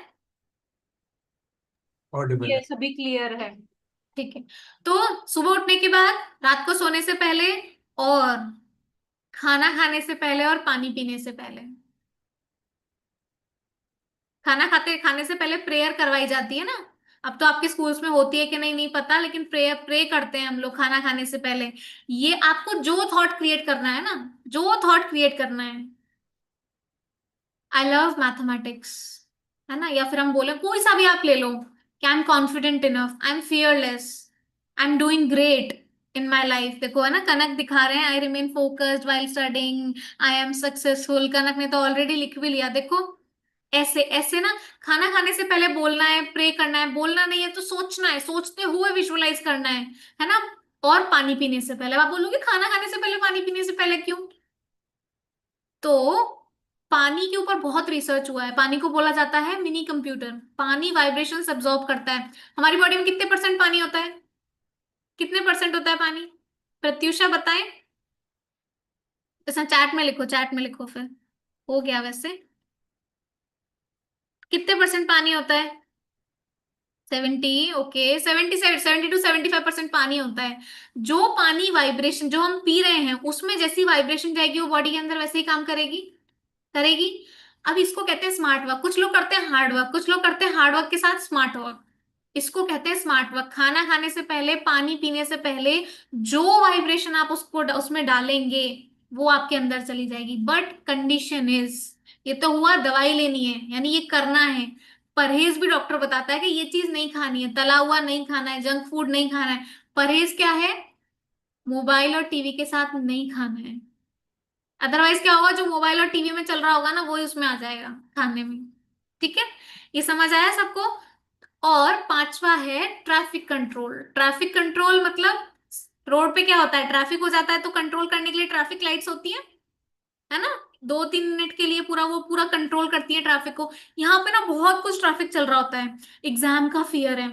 ऑडिबल ये है। सभी क्लियर है? ठीक है। तो सुबह उठने के बाद, रात को सोने से पहले, और खाना खाने से पहले, और पानी पीने से पहले। खाने से पहले प्रेयर करवाई जाती है ना। अब तो आपके स्कूल्स में होती है कि नहीं नहीं पता, लेकिन प्रे करते हैं हम लोग खाना खाने से पहले। ये आपको जो थॉट क्रिएट करना है ना, जो थॉट क्रिएट करना है, आई लव मैथमेटिक्स, है ना, या फिर हम बोले कोई सा भी आप ले लो, कि I am confident enough, I am fearless, I am doing great in my life. देखो है ना, कनक दिखा रहे हैं, I remain focused while studying, I am successful. Kanak ने तो ऑलरेडी लिख भी लिया, देखो। ऐसे ऐसे ना, खाना खाने से पहले बोलना है, प्रे करना है, बोलना नहीं है तो सोचना है, सोचते हुए विजुअलाइज करना है ना। और पानी पीने से पहले, आप बोलोगे खाना खाने से पहले पानी पीने से पहले क्यों? तो पानी के ऊपर बहुत रिसर्च हुआ है। पानी को बोला जाता है मिनी कंप्यूटर। पानी वाइब्रेशंस अब्सॉर्ब करता है। हमारी बॉडी में कितने परसेंट पानी होता है? कितने परसेंट होता है पानी? प्रत्युषा बताएं। जैसा चैट में लिखो, चैट में लिखो, फिर हो गया वैसे। कितने परसेंट पानी होता है? 70। ओके, 70 टू 75% पानी होता है। जो पानी वाइब्रेशन जो हम पी रहे हैं, उसमें जैसी वाइब्रेशन जाएगी वो बॉडी के अंदर वैसे ही काम करेगी, करेगी। अब इसको कहते हैं स्मार्ट वर्क। कुछ लोग करते हैं हार्ड वर्क, कुछ लोग करते हैं हार्ड वर्क के साथ स्मार्ट वर्क। इसको कहते हैं स्मार्ट वर्क। खाना खाने से पहले, पानी पीने से पहले, जो वाइब्रेशन आप उसको उसमें डालेंगे, वो आपके अंदर चली जाएगी। बट कंडीशन इज, ये तो हुआ दवाई लेनी है, यानी ये करना है। परहेज भी डॉक्टर बताता है कि ये चीज नहीं खानी है, तला हुआ नहीं खाना है, जंक फूड नहीं खाना है। परहेज क्या है? मोबाइल और टीवी के साथ नहीं खाना है। अदरवाइज क्या होगा, जो मोबाइल और टीवी में चल रहा होगा ना, वो ही उसमें आ जाएगा खाने में। ठीक है, ये समझ आया सबको? और पांचवा है ट्रैफिक कंट्रोल। ट्रैफिक कंट्रोल मतलब, रोड पे क्या होता है, ट्रैफिक हो जाता है तो कंट्रोल करने के लिए ट्रैफिक लाइट्स होती है ना। 2-3 मिनट के लिए पूरा वो पूरा कंट्रोल करती है ट्रैफिक को। यहाँ पे ना बहुत कुछ ट्रैफिक चल रहा होता है। एग्जाम का फियर है,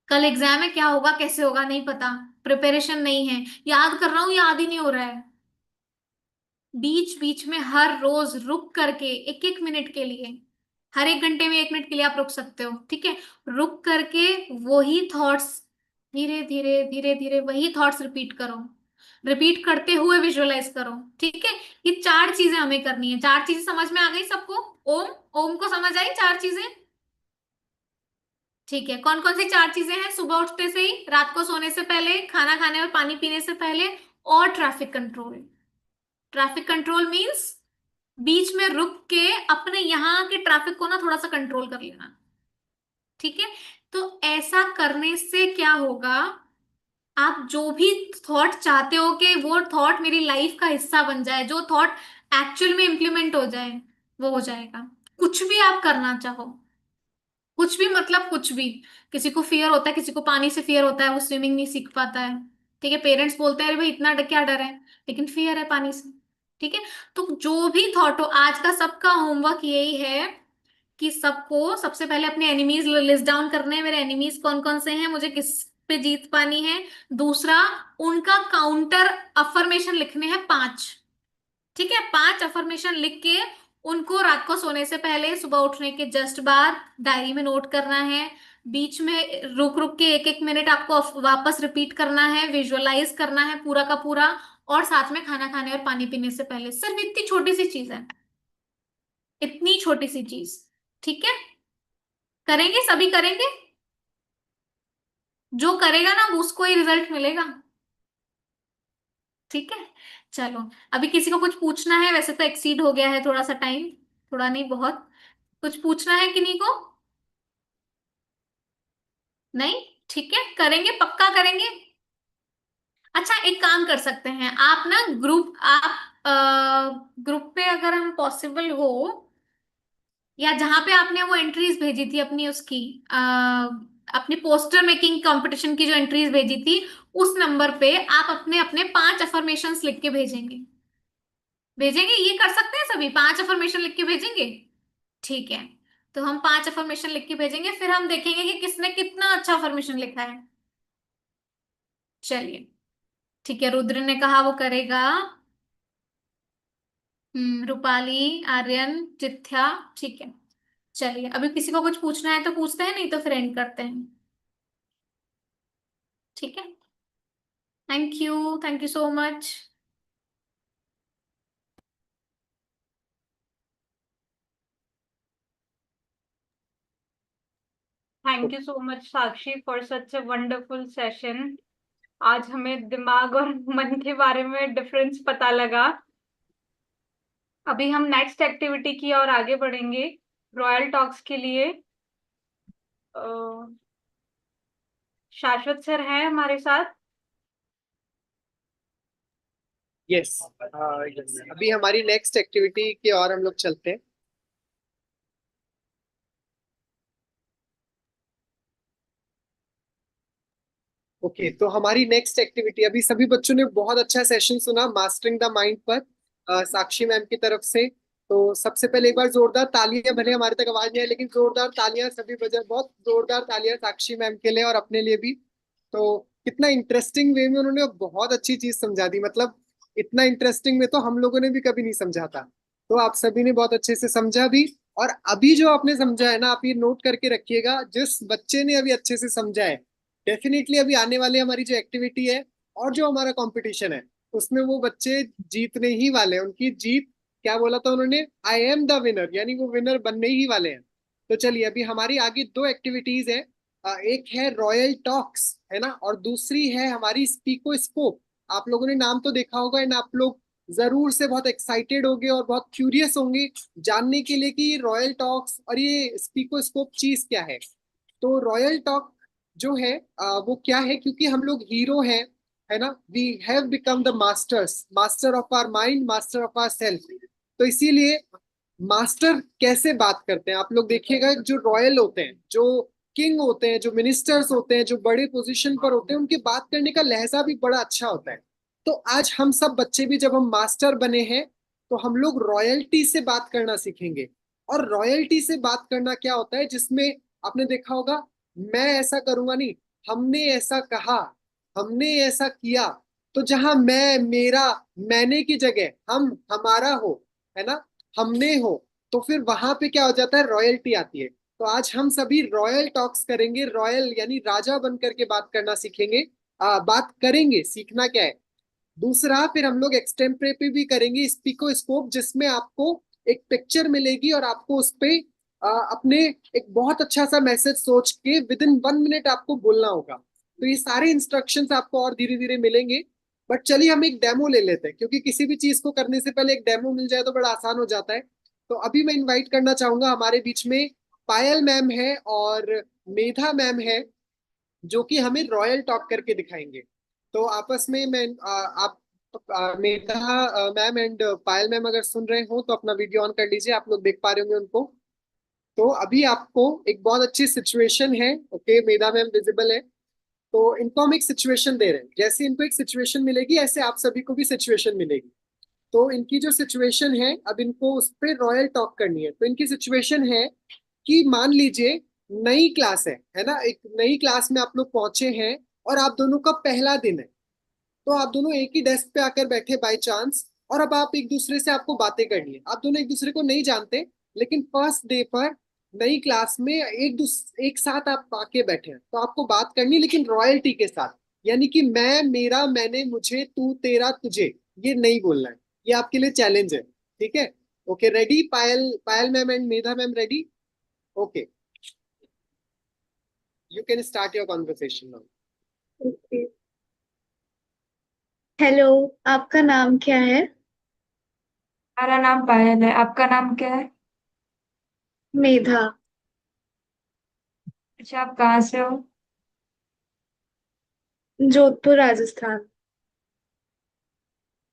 कल एग्जाम है, क्या होगा कैसे होगा नहीं पता, प्रिपरेशन नहीं है, याद कर रहा हूँ याद ही नहीं हो रहा है। बीच बीच में हर रोज रुक करके, एक एक मिनट के लिए, हर एक घंटे में 1 मिनट के लिए आप रुक सकते हो, ठीक है। रुक करके वही थॉट्स, धीरे धीरे धीरे धीरे वही थॉट्स रिपीट करो। रिपीट करते हुए विजुअलाइज करो, ठीक है। ये 4 चीजें हमें करनी है। 4 चीजें समझ में आ गई सबको? ओम, ओम को समझ आई 4 चीजें? ठीक है, कौन कौन सी 4 चीजें हैं? सुबह उठते से ही, रात को सोने से पहले, खाना खाने और पानी पीने से पहले, और traffic control. Traffic control means बीच में रुक के अपने यहाँ के ट्रैफिक को ना थोड़ा सा कंट्रोल कर लेना, ठीक है। तो ऐसा करने से क्या होगा, आप जो भी थॉट चाहते हो कि वो थॉट मेरी लाइफ का हिस्सा बन जाए, जो थॉट एक्चुअल में इंप्लीमेंट हो जाए, वो हो जाएगा। कुछ भी आप करना चाहो, कुछ भी मतलब कुछ भी। किसी को फियर होता है, किसी को पानी से फियर होता है, वो स्विमिंग नहीं सीख पाता है, ठीक है। पेरेंट्स बोलते हैं अरे भाई इतना क्या डर है, लेकिन फियर है पानी से, ठीक है। तो जो भी थॉट हो, आज का सबका होमवर्क यही है कि सबको सबसे पहले अपने एनिमीज लिस्ट डाउन करने हैं। मेरे एनिमीज कौन कौन से हैं, मुझे किस पे जीत पानी है। दूसरा, उनका काउंटर अफर्मेशन लिखने हैं 5, ठीक है। 5 अफर्मेशन लिख के उनको रात को सोने से पहले, सुबह उठने के जस्ट बाद डायरी में नोट करना है। बीच में रुक रुक के 1-1 मिनट आपको वापस रिपीट करना है, विजुअलाइज करना है पूरा का पूरा। और साथ में खाना खाने और पानी पीने से पहले, सिर्फ इतनी छोटी सी चीज है, इतनी छोटी सी चीज, ठीक है। करेंगे, सभी करेंगे। जो करेगा ना उसको ही रिजल्ट मिलेगा, ठीक है। चलो, अभी किसी को कुछ पूछना है? वैसे तो एक्सीड हो गया है थोड़ा सा टाइम, थोड़ा नहीं बहुत। कुछ पूछना है किन्हीं को? नहीं, ठीक है, करेंगे, पक्का करेंगे। अच्छा, एक काम कर सकते हैं, आप ना ग्रुप पे अगर हम पॉसिबल हो, या जहां पे आपने वो एंट्रीज भेजी थी अपनी उसकी, अपनी पोस्टर मेकिंग कंपटीशन की जो एंट्रीज भेजी थी, उस नंबर पे आप अपने अपने 5 अफर्मेशंस लिख के भेजेंगे। भेजेंगे, ये कर सकते हैं सभी, 5 अफर्मेशन लिख के भेजेंगे, ठीक है। तो हम 5 अफर्मेशन लिख के भेजेंगे, फिर हम देखेंगे कि किसने कितना अच्छा अफर्मेशन लिखा है। चलिए, ठीक है, रुद्र ने कहा वो करेगा। रूपाली, आर्यन, चित्या, ठीक है। चलिए, अभी किसी को कुछ पूछना है तो पूछते हैं, नहीं तो फिर एंड करते हैं। ठीक है, thank you so much. Thank you so much Sakshi for such a wonderful session. आज हमें दिमाग और मन के बारे में डिफरेंस पता लगा। अभी हम नेक्स्ट एक्टिविटी की ओर आगे बढ़ेंगे रॉयल टॉक्स के लिए। अ, शाश्वत सर हैं हमारे साथ। यस, यस, अभी हमारी नेक्स्ट एक्टिविटी की ओर हम लोग चलते हैं। ओके, तो हमारी नेक्स्ट एक्टिविटी, अभी सभी बच्चों ने बहुत अच्छा सेशन सुना मास्टरिंग द माइंड पर साक्षी मैम की तरफ से। तो सबसे पहले एक बार जोरदार तालियां, भले हमारे तक आवाज नहीं है लेकिन जोरदार तालियां सभी बजा, बहुत जोरदार तालियां साक्षी मैम के लिए और अपने लिए भी। तो कितना इंटरेस्टिंग वे में उन्होंने बहुत अच्छी चीज समझा दी, मतलब इतना इंटरेस्टिंग में तो हम लोगों ने भी कभी नहीं समझा था। तो आप सभी ने बहुत अच्छे से समझा भी। और अभी जो आपने समझा है ना, आप ये नोट करके रखिएगा, जिस बच्चे ने अभी अच्छे से समझा है डेफिनेटली अभी आने वाली हमारी जो एक्टिविटी है और जो हमारा कंपटीशन है उसमें वो बच्चे जीतने ही वाले हैं। उनकी जीत, क्या बोला था उन्होंने, आई एम द विनर, यानी वो विनर बनने ही वाले हैं। तो चलिए, अभी हमारी आगे दो एक्टिविटीज है। एक है रॉयल टॉक्स, है ना, और दूसरी है हमारी स्पीको स्कोप। आप लोगों ने नाम तो देखा होगा एंड आप लोग जरूर से बहुत एक्साइटेड होंगे और बहुत क्यूरियस होंगे जानने के लिए कि रॉयल टॉक्स और ये स्पीको स्कोप चीज क्या है। तो रॉयल टॉक जो है वो क्या है, क्योंकि हम लोग हीरो हैं, है ना, we have become the masters, master of our mind, master of our self. तो इसीलिए मास्टर कैसे बात करते हैं आप लोग देखिएगा, जो रॉयल होते हैं, जो किंग होते हैं, जो मिनिस्टर्स होते हैं, जो बड़े पोजीशन पर होते हैं, उनकी बात करने का लहजा भी बड़ा अच्छा होता है। तो आज हम सब बच्चे भी जब हम मास्टर बने हैं तो हम लोग रॉयल्टी से बात करना सीखेंगे। और रॉयल्टी से बात करना क्या होता है, जिसमें आपने देखा होगा, मैं ऐसा करूंगा नहीं, हमने ऐसा कहा, हमने ऐसा किया। तो जहां मैं, मेरा, मैंने की जगह हम, हमारा हो, है ना, हमने हो, तो फिर वहां पे क्या हो जाता है, रॉयल्टी आती है। तो आज हम सभी रॉयल टॉक्स करेंगे, रॉयल यानी राजा बन करके बात करना सीखेंगे। बात करेंगे, सीखना क्या है। दूसरा, फिर हम लोग एक्सटेम्परे पे भी करेंगे स्पीको स्कोप, जिसमें आपको एक पिक्चर मिलेगी और आपको उस पे अपने एक बहुत अच्छा सा मैसेज सोच के विद इन 1 मिनट आपको बोलना होगा। तो ये सारे इंस्ट्रक्शंस आपको और धीरे धीरे मिलेंगे। बट चलिए हम एक डेमो ले लेते हैं, क्योंकि किसी भी चीज को करने से पहले एक डेमो मिल जाए तो बड़ा आसान हो जाता है। तो अभी मैं इनवाइट करना चाहूंगा, हमारे बीच में पायल मैम है और मेधा मैम है, जो कि हमें रॉयल टॉक करके दिखाएंगे। तो आपस में मैं आप मेधा मैम एंड पायल मैम अगर सुन रहे हो तो अपना वीडियो ऑन कर लीजिए, आप लोग देख पा रहे होंगे उनको। तो अभी आपको एक बहुत अच्छी सिचुएशन है। ओके, मेधा मैम विजिबल है, तो इनको हम एक सिचुएशन दे रहे हैं। जैसे इनको एक सिचुएशन मिलेगी ऐसे आप सभी को भी सिचुएशन मिलेगी। तो इनकी जो सिचुएशन है, अब इनको उस पर रॉयल टॉक करनी है। तो इनकी सिचुएशन है कि मान लीजिए नई क्लास है ना, एक नई क्लास में आप लोग पहुंचे हैं और आप दोनों का पहला दिन है। तो आप दोनों एक ही डेस्क पे आकर बैठे बाय चांस, और अब आप एक दूसरे से, आपको बातें करनी है। आप दोनों एक दूसरे को नहीं जानते, लेकिन फर्स्ट डे पर नई क्लास में एक साथ आप आके बैठे हैं, तो आपको बात करनी है, लेकिन रॉयल्टी के साथ। यानी कि मैं, मेरा, मैंने, मुझे, तू, तेरा, तुझे, ये नहीं बोलना है। ये आपके लिए चैलेंज है, ठीक है। Okay, ready Payal, Payal ma'am and Medha ma'am, ready? Okay, you can start your conversation now. Okay. Hello, आपका नाम क्या है? हमारा नाम पायल है, आपका नाम क्या है? मेधा। अच्छा, आप कहाँ से हो? जोधपुर, राजस्थान।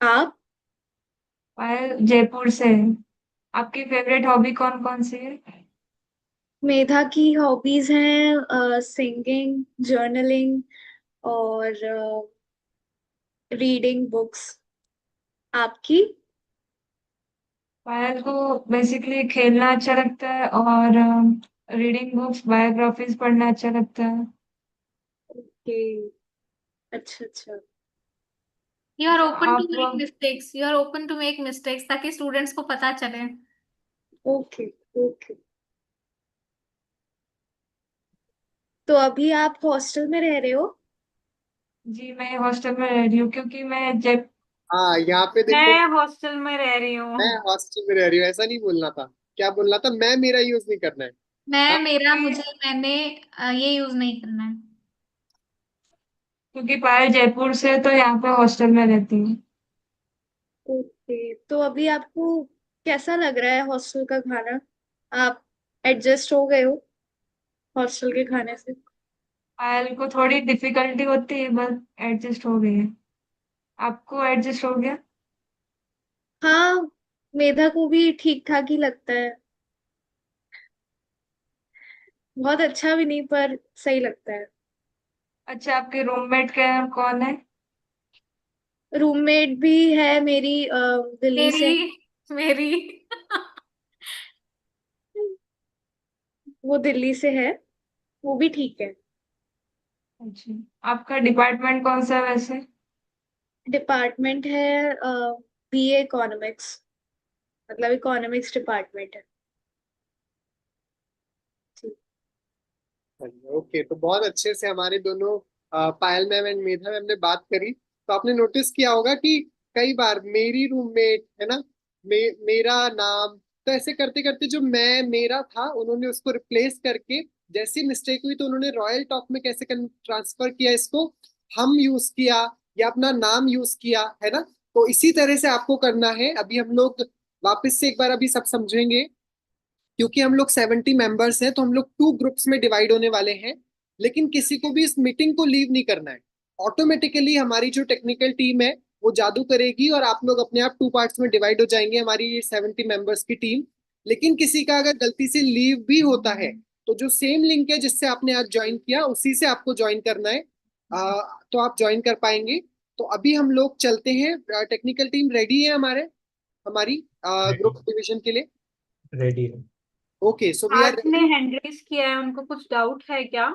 आप? पायल जयपुर से। आपकी फेवरेट हॉबी कौन कौन सी है? मेधा की हॉबीज हैं सिंगिंग, जर्नलिंग और रीडिंग बुक्स। आपकी? पायल को बेसिकली खेलना अच्छा लगता है और रीडिंग बुक्स, बायोग्राफीज पढ़ना अच्छा लगता है। ओके, अच्छा अच्छा। यू आर ओपन टू आप make mistakes, you are open to make mistakes, ताकि स्टूडेंट्स को पता चले। Okay okay. तो अभी आप हॉस्टल में रह रहे हो? जी मैं हॉस्टल में रह रही हूँ क्योंकि मैं जब हाँ, यहाँ पे देखो, मैं हॉस्टल में रह रही हूँ। मैं हॉस्टल में रह रही हूँ, ऐसा नहीं बोलना था। क्या बोलना था? मैं मेरा यूज नहीं करना है। मैं हाँ, मेरा मुझे मैंने ये यूज नहीं करना है। क्योंकि पायल जयपुर से तो यहाँ पे हॉस्टल में रहती हूँ। ओके, तो अभी आपको कैसा लग रहा है हॉस्टल का खाना? आप एडजस्ट हो गए हो हॉस्टल के खाने से? पायल को थोड़ी डिफिकल्टी होती है बस एडजस्ट हो गई है। आपको एडजस्ट हो गया? हाँ, मेधा को भी ठीक ठाक ही लगता है। बहुत अच्छा भी नहीं, पर सही लगता है। अच्छा आपके रूममेट के कौन है? रूममेट भी है मेरी, दिल्ली से। मेरी मेरी वो दिल्ली से है, वो भी ठीक है। अच्छा आपका डिपार्टमेंट कौन सा है वैसे? डिपार्टमेंट है बीए इकोनॉमिक्स, मतलब इकोनॉमिक्स डिपार्टमेंट है। ओके, तो बहुत अच्छे से हमारे दोनों पायल मैम एंड मेधा मैम ने बात करी। तो आपने नोटिस किया होगा कि कई बार मेरी रूममेट है ना, मेरा नाम, तो ऐसे करते करते जो मैं मेरा था उन्होंने उसको रिप्लेस करके, जैसी मिस्टेक हुई तो उन्होंने रॉयल टॉक में कैसे ट्रांसफर किया इसको, हम यूज किया या अपना नाम यूज किया, है ना। तो इसी तरह से आपको करना है। अभी हम लोग वापस से एक बार अभी सब समझेंगे। क्योंकि हम लोग 70 मेंबर्स हैं तो हम लोग 2 ग्रुप्स में डिवाइड होने वाले हैं। लेकिन किसी को भी इस मीटिंग को लीव नहीं करना है। ऑटोमेटिकली हमारी जो टेक्निकल टीम है वो जादू करेगी और आप लोग अपने आप 2 पार्ट्स में डिवाइड हो जाएंगे, हमारी ये 70 मेंबर्स की टीम। लेकिन किसी का अगर गलती से लीव भी होता है तो जो सेम लिंक है जिससे आपने आज ज्वाइन किया उसी से आपको ज्वाइन करना है। तो आप ज्वाइन कर पाएंगे। तो अभी हम लोग चलते हैं। टेक्निकल टीम रेडी है हमारी ग्रुप डिवीजन के लिए। रेडी है। Okay, so we are Parth ने रेडी। हैंड रेज किया है, उनको कुछ डाउट है क्या?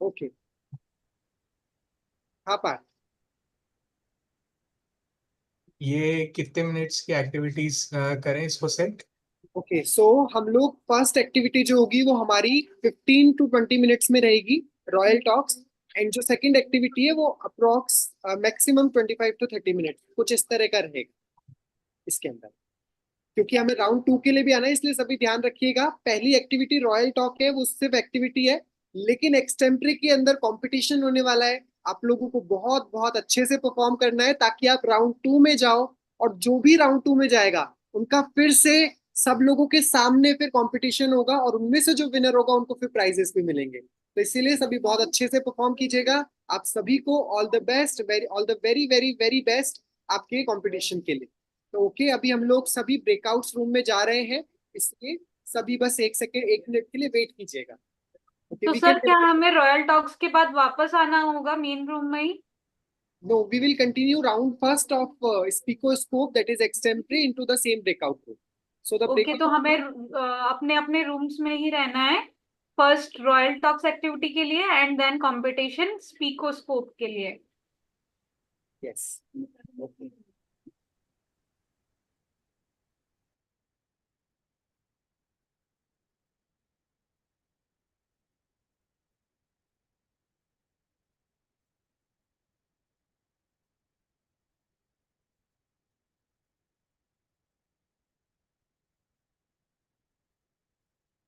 ओके, हाँ पार्थ। ये कितने मिनट्स की एक्टिविटीज करें इसको सेट? ओके, सो हम लोग फर्स्ट एक्टिविटी जो होगी वो हमारी 15 to 20 मिनट्स में रहेगी, रॉयल टॉक्स। एंड जो सेकंड एक्टिविटी है वो अप्रोक्स मैक्सिमम 25 to 30 मिनट कुछ इस तरह का रहेगा इसके अंदर। क्योंकि हमें राउंड 2 के लिए भी आना है, इसलिए सभी ध्यान रखिएगा। पहली एक्टिविटी रॉयल टॉक है, वो सिर्फ एक्टिविटी है। लेकिन एक्सटेम्परे के अंदर कंपटीशन होने वाला है। आप लोगों को बहुत बहुत अच्छे से परफॉर्म करना है ताकि आप राउंड 2 में जाओ। और जो भी राउंड 2 में जाएगा उनका फिर से सब लोगों के सामने फिर कंपटीशन होगा और उनमें से जो विनर होगा उनको फिर प्राइजेस भी मिलेंगे। तो इसीलिए सभी बहुत अच्छे से परफॉर्म कीजिएगा। आप सभी को all the best, very all the very very very best आपके कंपटीशन के लिए। तो ओके, अभी हम लोग सभी ब्रेकआउट रूम में जा रहे हैं, इसलिए सभी बस 1 सेकेंड 1 मिनट के लिए वेट कीजिएगा। ओके, तो वी सर कैन। क्या हमें रॉयल टॉक्स के बाद वापस आना होगा मेन रूम में ही? No, we will continue round first of Speakoscope that is extempore into the same breakout room. So the okay, तो ब्रेकआउट। हमें अपने अपने रूम्स में ही रहना है। फर्स्ट रॉयल टॉक्स एक्टिविटी के लिए एंड देन कंपटीशन स्पीकोस्कोप के लिए। यस। ओके,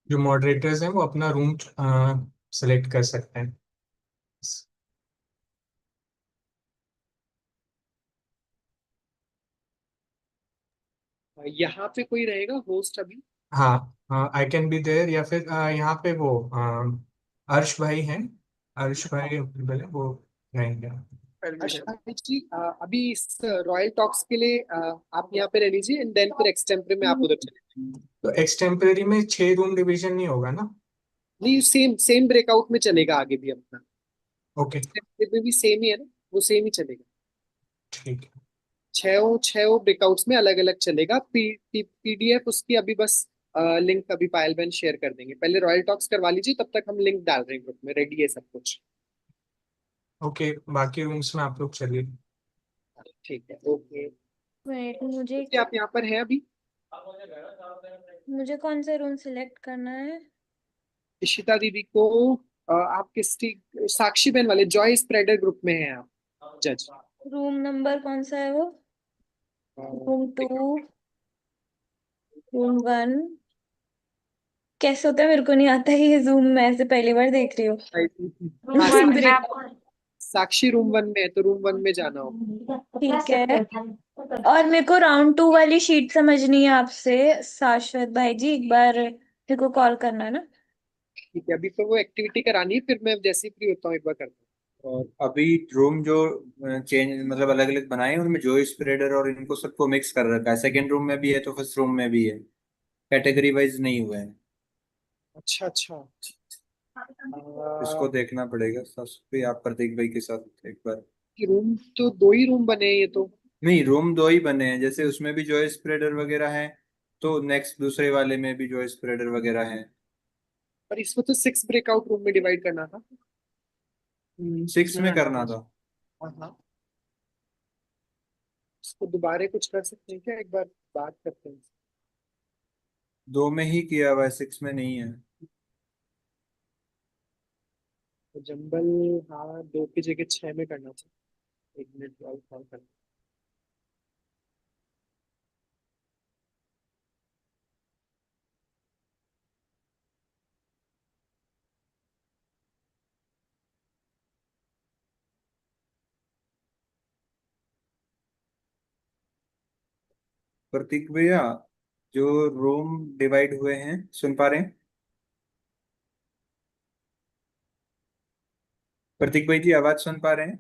जो मॉडरेटर्स हैं वो अपना रूम सेलेक्ट कर सकते हैं। यहाँ पे कोई रहेगा होस्ट अभी? हाँ, आई कैन बी देयर, या फिर यहाँ पे वो अर्श भाई हैं। अर्श भाई available है, वो रहेंगे। अशफाक जी, अभी इस रॉयल टॉक्स के लिए आप यहाँ पे रह लीजिए एंड देन फिर एक्सटेम्परे में आप उधर चले जाइए। तो एक्सटेम्पररी में 6 रूम डिवीजन नहीं होगा ना? नहीं, सेम सेम ब्रेकआउट में चलेगा आगे भी अपना। ओके, एक्सटेम्परे में भी सेम ही है ना, वो सेम ही चलेगा। ठीक है। छह छह ब्रेकआउट्स में अलग अलग चलेगा। पीडीएफ उसकी अभी बस लिंक अभी पायल बहन शेयर कर देंगे। पहले रॉयल टॉक्स करवा लीजिए, तब तक हम लिंक डाल रहे हैं ग्रुप में। रेडी है सब कुछ? ओके, बाकी रूम्स में आप लोग चलिए। ठीक है, ओके। वेट, मुझे क्या आप यहाँ पर हैं अभी? मुझे कौन सा रूम सिलेक्ट करना है? इशिता दीदी को आप साक्षी बहन वाले जॉय स्प्रेडर ग्रुप में हैं आप जज। रूम नंबर कौन सा है वो? Room 2, room 1। कैसे होता है, मेरे को नहीं आता है ये जूम, मैं ऐसे पहली बार देख रही हूँ। हाँ, वन ब्रेक। साक्षी रूम 1 में है तो रूम 1 में जाना होगा। ठीक है। और मेरे को राउंड 2 वाली शीट समझनी है आपसे शाश्वत भाई जी, एक बार मेरे को कॉल करना है ना। ठीक है, अभी तो वो एक्टिविटी करानी है, फिर मैं जैसे ही फ्री होता हूँ एक बार करता और अभी रूम जो चेंज मतलब अलग अलग बनाए हैं उनमें जो स्प्रेडर और इनको सबको मिक्स कर रखा है। सेकंड रूम में भी है तो फर्स्ट रूम में भी है, कैटेगरी वाइज नहीं हुआ है। हूँ। अच्छा अच्छा। इसको देखना पड़ेगा सासु आप प्रतीक भाई के साथ एक बार। रूम तो 2 ही रूम बने हैं ये तो। नहीं, रूम दो ही बने हैं, जैसे उसमें भी जो स्प्रेडर वगैरह है तो नेक्स्ट दूसरे वाले में भी जो स्प्रेडर वगैरह है। पर इसमें तो 6 ब्रेकआउट रूम में डिवाइड करना था। 6 में करना था। हाँ हाँ, इसको दोबारा कुछ कर सकते हैं क्या, एक बार बात करते हैं। 2 में ही किया हुआ है, 6 में नहीं है। तो जंबल, हाँ 2 की जगह 6 में करना था। 1 मिनट और कॉल करते प्रतीक भैया, जो रूम डिवाइड हुए हैं सुन पा रहे हैं? प्रतीक भाई जी आवाज सुन पा रहे हैं?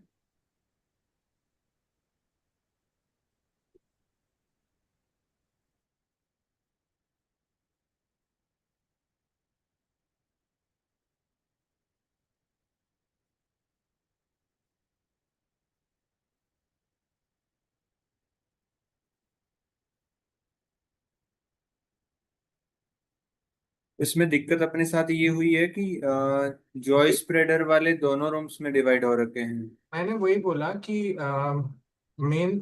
इसमें दिक्कत अपने साथ ये हुई है कि जॉय स्प्रेडर वाले दोनों रूम्स में डिवाइड हो रखे हैं। मैंने वही बोला कि मेन,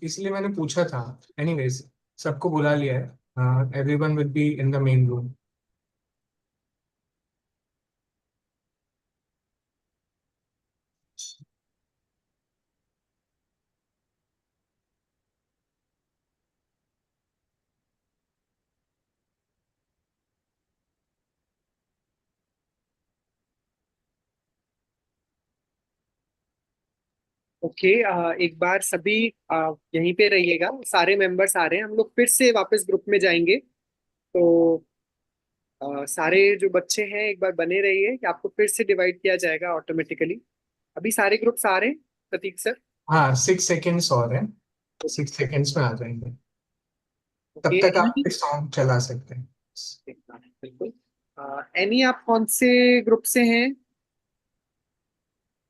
इसलिए मैंने पूछा था। एनीवेज, सबको बुला लिया है, everyone will be in the main room. Okay. एक बार सभी यहीं पे रहिएगा, सारे मेंबर्स आ रहे हैं, हम लोग फिर से वापस ग्रुप में जाएंगे। तो सारे जो बच्चे हैं एक बार बने रहिए कि आपको फिर से डिवाइड किया जाएगा ऑटोमेटिकली। अभी सारे ग्रुप्स आ रहे हैं प्रतीक सर। हाँ, 6 सेकेंड्स और है, 6 सेकेंड्स में आ जाएंगे। तब ओके तक आप एनी, एक सॉन्ग चला सकते हैं। बिल्कुल। एनी आप कौन से ग्रुप से हैं?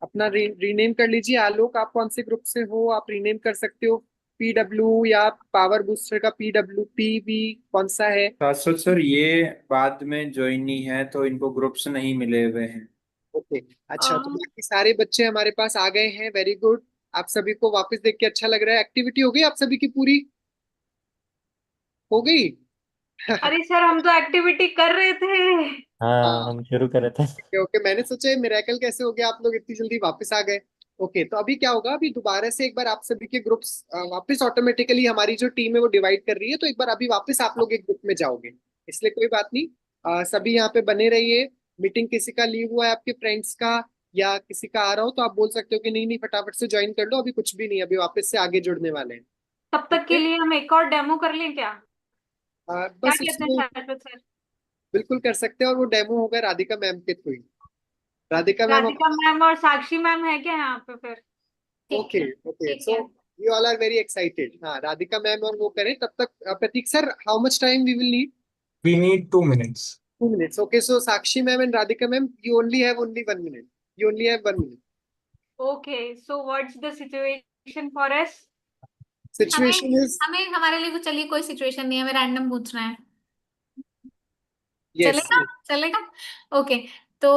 अपना रीनेम कर लीजिए। आलोक आप कौन से ग्रुप से हो, आप रीनेम कर सकते हो। PW या पावर बूस्टर का PWP भी कौन सा है? शाश्वत सर, ये बाद में ज्वाइनी है तो इनको ग्रुप्स नहीं मिले हुए हैं। ओके। अच्छा, तो बाकी सारे बच्चे हमारे पास आ गए हैं, वेरी गुड। आप सभी को वापस देख के अच्छा लग रहा है। एक्टिविटी हो गई आप सभी की पूरी? हो गई। अरे सर, हम तो एक्टिविटी कर रहे थे। हाँ, हाँ, हम शुरू कर रहे थे। ओके ओके, मैंने सोचा मिरेकल कैसे हो गया, आप लोग इतनी जल्दी वापस आ गए। ओके, तो अभी क्या होगा, अभी दोबारा से एक बार आप सभी के ग्रुप्स वापस ऑटोमेटिकली हमारी जो टीम है वो डिवाइड कर रही है, तो एक बार अभी वापस आप लोग एक ग्रुप में जाओगे, इसलिए कोई बात नहीं। सभी यहाँ पे बने रहिए। मीटिंग किसी का लीव हुआ है आपके फ्रेंड्स का, या किसी का आ रहा हो तो आप बोल सकते हो कि नहीं नहीं फटाफट से ज्वाइन कर लो, अभी कुछ भी नहीं, अभी वापस से आगे जुड़ने वाले हैं। तब ठीक तक के है। लिए हम एक और डेमो कर लें क्या? क्या बस कहते हैं उसमें शाश्वत सर? बिल्कुल कर सकते हैं, और वो डेमो होगा राधिका मैम के थ्रू ही। राधिका मैम। राधिका मैम और साक्षी मैम है क्या यहाँ पे फिर? ठीक ओके है। ओके, ठीक सो है। You all are very excited. हाँ, राधिका मैम और वो करें तब तक। Prateek sir, how much time we will need? We need 2 minutes. 2 minutes. Okay, so Sakshi ma'am and Radhika ma'am, you only have only 1 minute. You only have 1 minute. Okay, so what's the situation for us? हमें Situation is हमें हमारे लिए तो चलिए कोई सिचुएशन नहीं है, हमें रैंडम पूछना है। yes, चलेगा? yes. चलेगा। ओके। तो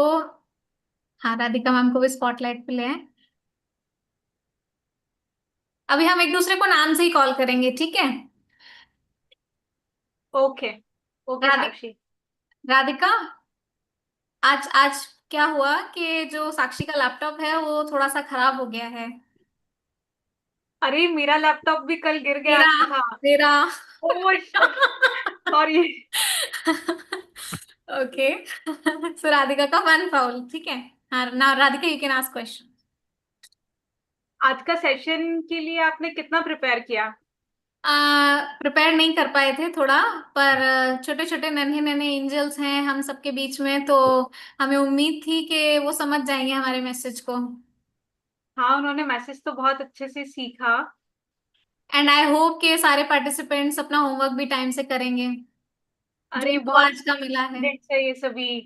हाँ, राधिका मैम को भी स्पॉटलाइट पे ले आए। अभी हम एक दूसरे को नाम से ही कॉल करेंगे, ठीक है? ओके ओके राधि साक्षी। राधिका, आज आज क्या हुआ कि जो साक्षी का लैपटॉप है वो थोड़ा सा खराब हो गया है। अरे मेरा लैपटॉप भी कल गिर गया तेरा था। तेरा ओह सॉरी। ओके। सो राधिका का 1 फाउल, ठीक है। हाँ ना Radhika, you can ask question. आज का सेशन के लिए आपने कितना प्रिपेयर किया? प्रिपेयर नहीं कर पाए थे थोड़ा, पर छोटे छोटे नन्हे नन्हे एंजल्स हैं हम सबके बीच में, तो हमें उम्मीद थी कि वो समझ जाएंगे हमारे मैसेज को। हाँ, उन्होंने मैसेज तो बहुत अच्छे से सीखा। एंड आई होप कि सारे पार्टिसिपेंट्स अपना होमवर्क भी टाइम से करेंगे जो अरे उनको बहुत आज का मिला है। स्टूडेंट्स है ये सभी।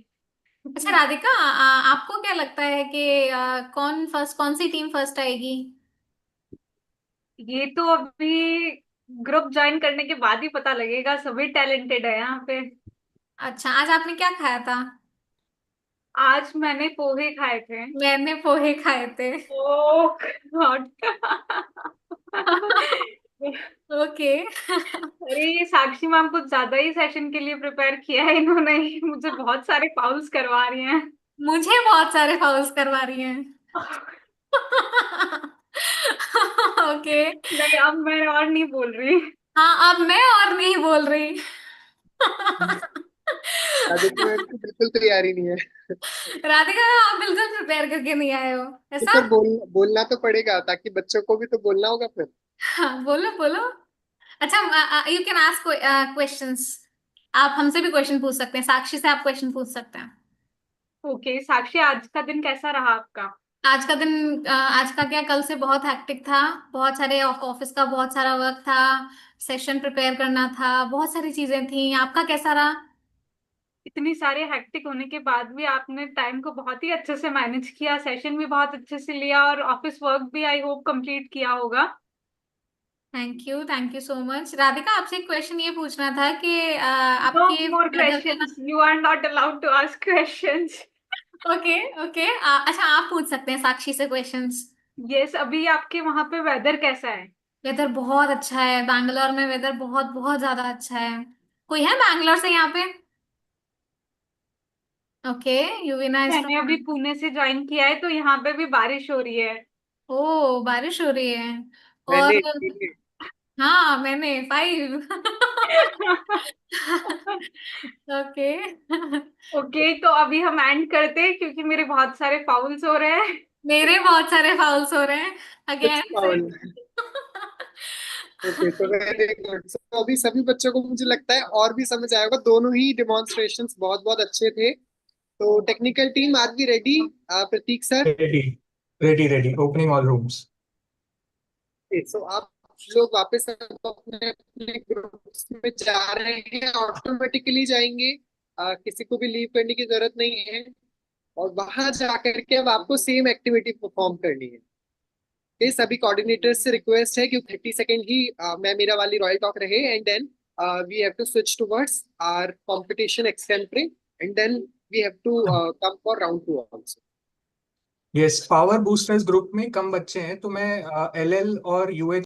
अच्छा राधिका, आपको क्या लगता है कि कौन सी टीम फर्स्ट आएगी? ये तो अभी ग्रुप ज्वाइन करने के बाद ही पता लगेगा, सभी टैलेंटेड है यहाँ पे। अच्छा, आज आपने क्या खाया था? आज मैंने पोहे खाए थे। मैंने पोहे खाए थे। ओह गॉड। ओके। अरे ये साक्षी मैम कुछ ज्यादा ही सेशन के लिए प्रिपेयर किया है इन्होंने ही, मुझे बहुत सारे फाउल्स करवा रही हैं। मुझे बहुत सारे फाउल्स करवा रही हैं। ओके। नहीं, अब मैं और नहीं बोल रही। हाँ, अब मैं और नहीं बोल रही। राधिका मैम की बिल्कुल तैयारी नहीं है। राधिका, आप बिल्कुल प्रिपेयर करके नहीं आए हो तो ऐसा? फिर बोलना तो पड़ेगा, ताकि बच्चों को भी तो बोलना होगा फिर। हाँ, बोलो बोलो। अच्छा, यू कैन आस्क क्वेश्चंस। आप हमसे भी क्वेश्चन पूछ सकते हैं, साक्षी से आप क्वेश्चन पूछ सकते हैं। ओके साक्षी, आज का दिन कैसा रहा आपका? आज का दिन आज का क्या, कल से बहुत हैक्टिक था। बहुत सारे ऑफिस का बहुत सारा वर्क था, सेशन प्रिपेयर करना था, बहुत सारी चीजें थी। आपका कैसा रहा? इतनी सारे हेक्टिक होने के बाद भी आपने टाइम को बहुत ही अच्छे से मैनेज किया, सेशन भी बहुत अच्छे से लिया और ऑफिस वर्क भी आई होप कंप्लीट किया होगा। Thank you so much. Radhika, आपसे एक क्वेश्चन ये पूछना था कि नो आपके मोर वेदर के। Questions, you are not allowed to ask questions. Okay okay, अच्छा आप पूछ सकते हैं साक्षी से क्वेश्चंस। यस, अभी आपके वहां पे वेदर कैसा है? वेदर बहुत अच्छा है, बैंगलोर में वेदर बहुत बहुत ज्यादा अच्छा है। कोई है बैंगलोर से यहाँ पे? ओके। युविना इज मैंने अभी फ्रॉम। पुणे से ज्वाइन किया है, तो यहाँ पे भी बारिश हो रही है। ओ, बारिश हो रही है। और मैंने हाँ, मैंने 5। ओके। ओके, तो अभी हम एंड करते हैं क्योंकि मेरे बहुत सारे फाउल्स हो रहे हैं। मेरे बहुत सारे फाउल्स हो रहे हैं कुछ अगेन से। फाउल। ओके, तो वेरी गुड। तो अभी सभी बच्चों को मुझे लगता है और भी समझ आएगा, दोनों ही डिमॉन्स्ट्रेशंस बहुत बहुत अच्छे थे। तो technical team, are we ready? Prateek sir. Ready ready ready, opening all rooms. So आप लोग वापस अब अपने अपने ग्रुप्स में जा रहे हैं, ऑटोमेटिकली जाएंगे। किसी को भी लीव करने की जरूरत नहीं है। और वहां जाकर के अब आपको सेम एक्टिविटी परफॉर्म करनी है। ये सभी कोऑर्डिनेटर्स से रिक्वेस्ट है कि 30 सेकेंड ही मैं मेरा वाली रॉयल टॉक रहे, and then we have to switch towards our competition extempore, and then we have to come for round 2 also. Yes, power boosters group में कम बच्चे हैं, तो मैं एलएल और यूएच